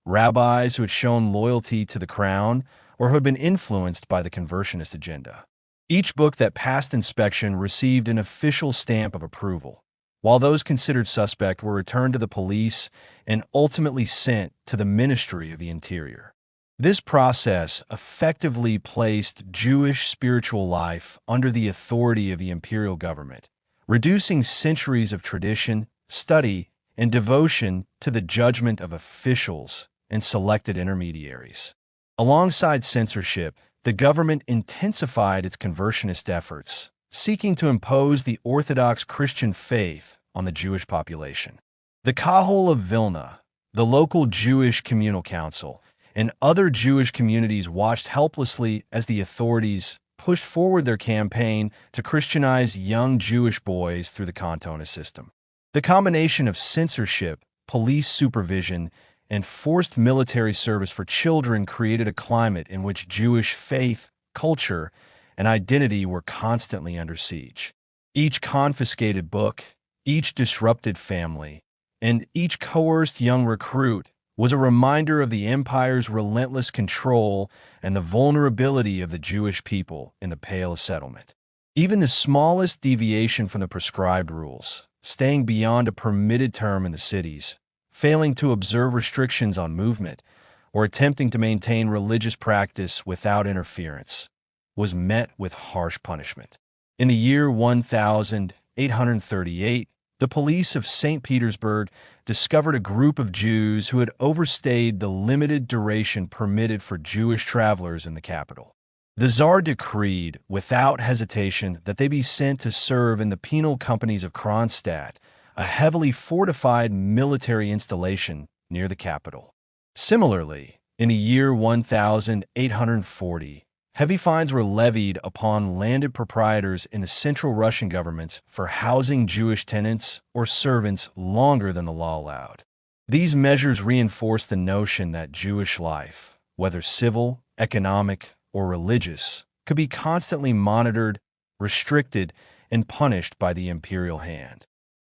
rabbis who had shown loyalty to the crown or who had been influenced by the conversionist agenda. Each book that passed inspection received an official stamp of approval, while those considered suspect were returned to the police and ultimately sent to the Ministry of the Interior. This process effectively placed Jewish spiritual life under the authority of the imperial government, reducing centuries of tradition, study, and devotion to the judgment of officials and selected intermediaries. Alongside censorship, the government intensified its conversionist efforts, seeking to impose the Orthodox Christian faith on the Jewish population. The Kahal of Vilna, the local Jewish communal council, and other Jewish communities watched helplessly as the authorities pushed forward their campaign to Christianize young Jewish boys through the Cantona system. The combination of censorship, police supervision, and forced military service for children created a climate in which Jewish faith, culture, and identity were constantly under siege. Each confiscated book, Each disrupted family and each coerced young recruit was a reminder of the empire's relentless control and the vulnerability of the Jewish people in the Pale of Settlement. Even the smallest deviation from the prescribed rules, staying beyond a permitted term in the cities, failing to observe restrictions on movement, or attempting to maintain religious practice without interference, was met with harsh punishment. In the year 1838, the police of St. Petersburg discovered a group of Jews who had overstayed the limited duration permitted for Jewish travelers in the capital. The Tsar decreed, without hesitation, that they be sent to serve in the penal companies of Kronstadt, a heavily fortified military installation near the capital. Similarly, in the year 1840, heavy fines were levied upon landed proprietors in the Central Russian governments for housing Jewish tenants or servants longer than the law allowed. These measures reinforced the notion that Jewish life, whether civil, economic, or religious, could be constantly monitored, restricted, and punished by the imperial hand.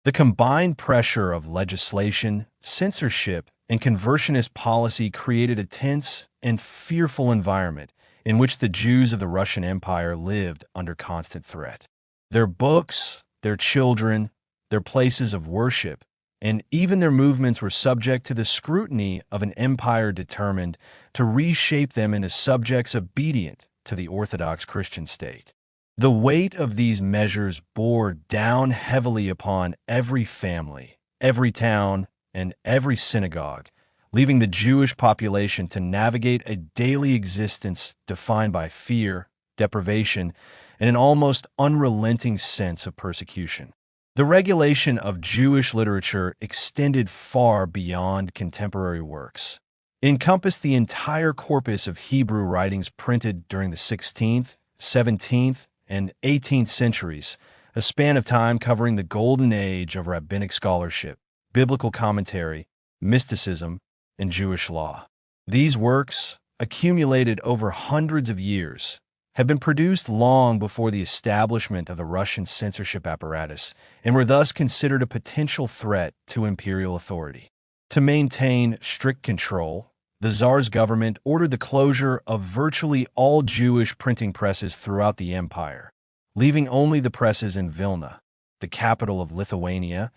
The combined pressure of legislation, censorship, and conversionist policy created a tense and fearful environment in which the Jews of the Russian Empire lived under constant threat. Their books, their children, their places of worship, and even their movements were subject to the scrutiny of an empire determined to reshape them into subjects obedient to the Orthodox Christian state. The weight of these measures bore down heavily upon every family, every town, and every synagogue, leaving the Jewish population to navigate a daily existence defined by fear, deprivation, and an almost unrelenting sense of persecution. The regulation of Jewish literature extended far beyond contemporary works. It encompassed the entire corpus of Hebrew writings printed during the 16th, 17th, and 18th centuries, a span of time covering the golden age of rabbinic scholarship, biblical commentary, mysticism, and Jewish law. These works, accumulated over hundreds of years, have been produced long before the establishment of the Russian censorship apparatus and were thus considered a potential threat to imperial authority. To maintain strict control, the Tsar's government ordered the closure of virtually all Jewish printing presses throughout the empire, leaving only the presses in Vilna, the capital of Lithuania,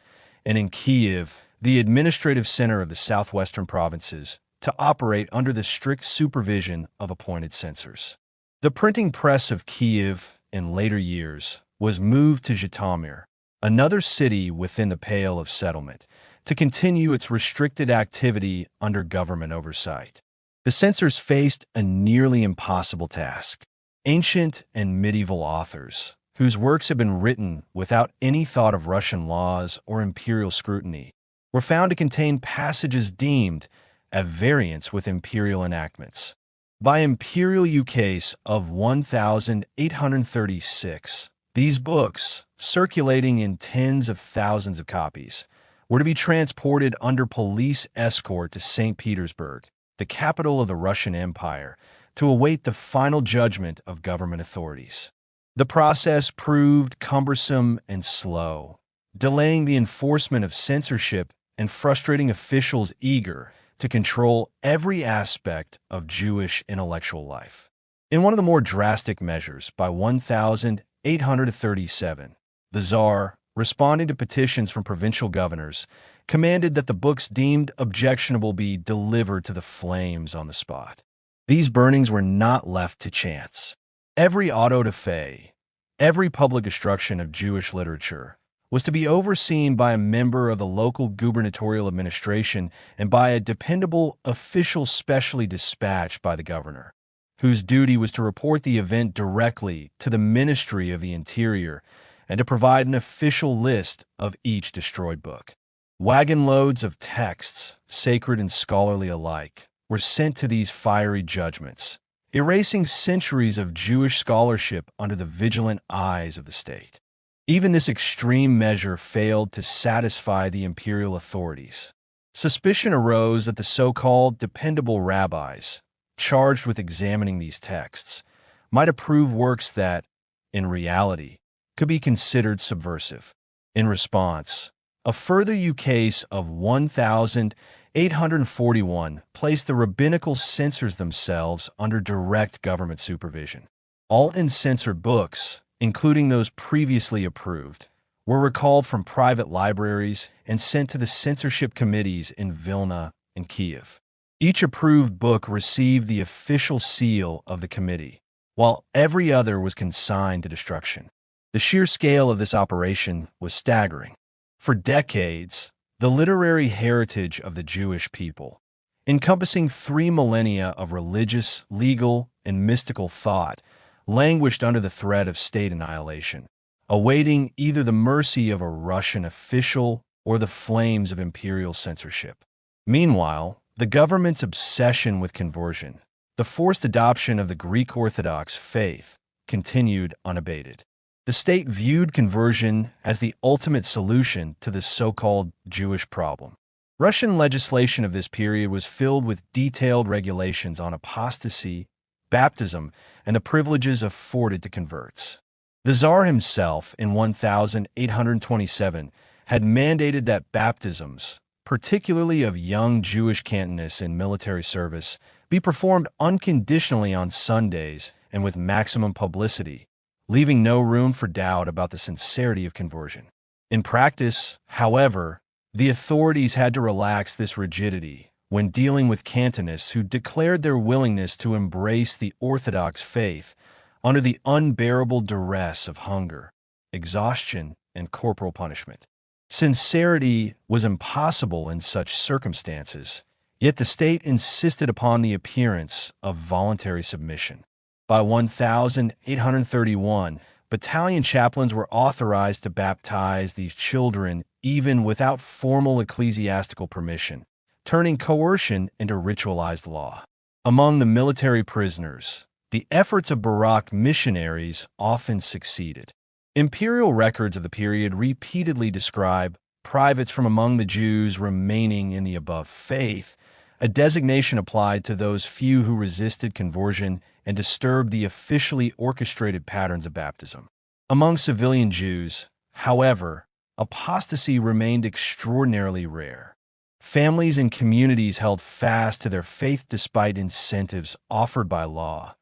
and in Kiev, the administrative center of the southwestern provinces, to operate under the strict supervision of appointed censors. The printing press of Kiev, in later years, was moved to Zhytomyr, another city within the Pale of Settlement, to continue its restricted activity under government oversight. The censors faced a nearly impossible task. Ancient and medieval authors, whose works had been written without any thought of Russian laws or imperial scrutiny, were found to contain passages deemed at variance with imperial enactments. By imperial ukase of 1836, these books, circulating in tens of thousands of copies, were to be transported under police escort to St. Petersburg, the capital of the Russian Empire, to await the final judgment of government authorities. The process proved cumbersome and slow, delaying the enforcement of censorship and frustrating officials eager to control every aspect of Jewish intellectual life. In one of the more drastic measures, by 1837, the Tsar, responding to petitions from provincial governors, commanded that the books deemed objectionable be delivered to the flames on the spot. These burnings were not left to chance. Every auto de fe, every public destruction of Jewish literature, was to be overseen by a member of the local gubernatorial administration and by a dependable official specially dispatched by the governor, whose duty was to report the event directly to the Ministry of the Interior and to provide an official list of each destroyed book. Wagon loads of texts, sacred and scholarly alike, were sent to these fiery judgments, erasing centuries of Jewish scholarship under the vigilant eyes of the state. Even this extreme measure failed to satisfy the imperial authorities. Suspicion arose that the so-called dependable rabbis, charged with examining these texts, might approve works that, in reality, could be considered subversive. In response, a further ukase of 1841 placed the rabbinical censors themselves under direct government supervision. All uncensored books, including those previously approved, were recalled from private libraries and sent to the censorship committees in Vilna and Kiev. Each approved book received the official seal of the committee, while every other was consigned to destruction. The sheer scale of this operation was staggering. For decades, the literary heritage of the Jewish people, encompassing 3 millennia of religious, legal, and mystical thought, languished under the threat of state annihilation, awaiting either the mercy of a Russian official or the flames of imperial censorship. Meanwhile, the government's obsession with conversion, the forced adoption of the Greek Orthodox faith, continued unabated. The state viewed conversion as the ultimate solution to the so-called Jewish problem. Russian legislation of this period was filled with detailed regulations on apostasy, baptism, and the privileges afforded to converts. The Tsar himself, in 1827, had mandated that baptisms, particularly of young Jewish cantonists in military service, be performed unconditionally on Sundays and with maximum publicity, leaving no room for doubt about the sincerity of conversion. In practice, however, the authorities had to relax this rigidity when dealing with cantonists who declared their willingness to embrace the Orthodox faith under the unbearable duress of hunger, exhaustion, and corporal punishment. Sincerity was impossible in such circumstances, yet the state insisted upon the appearance of voluntary submission. By 1831, battalion chaplains were authorized to baptize these children even without formal ecclesiastical permission, turning coercion into ritualized law. Among the military prisoners, the efforts of Baroque missionaries often succeeded. Imperial records of the period repeatedly describe privates from among the Jews remaining in the above faith, a designation applied to those few who resisted conversion and disturbed the officially orchestrated patterns of baptism. Among civilian Jews, however, apostasy remained extraordinarily rare. Families and communities held fast to their faith despite incentives offered by law,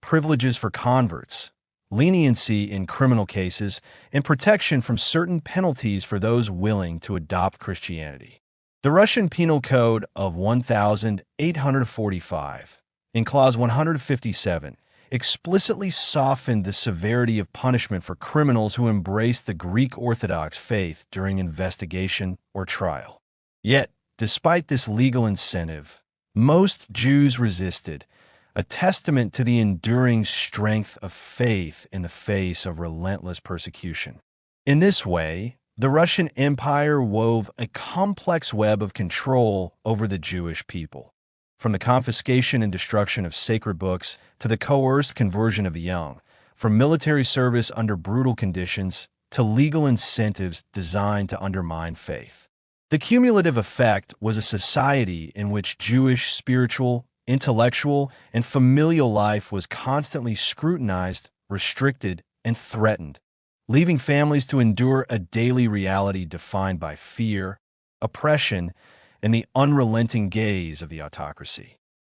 privileges for converts, leniency in criminal cases, and protection from certain penalties for those willing to adopt Christianity. The Russian Penal Code of 1845, in Clause 157, explicitly softened the severity of punishment for criminals who embraced the Greek Orthodox faith during investigation or trial. Yet, despite this legal incentive, most Jews resisted, a testament to the enduring strength of faith in the face of relentless persecution. In this way, the Russian Empire wove a complex web of control over the Jewish people, from the confiscation and destruction of sacred books to the coerced conversion of the young, from military service under brutal conditions to legal incentives designed to undermine faith. The cumulative effect was a society in which Jewish spiritual, intellectual, and familial life was constantly scrutinized, restricted, and threatened, leaving families to endure a daily reality defined by fear, oppression, and the unrelenting gaze of the autocracy.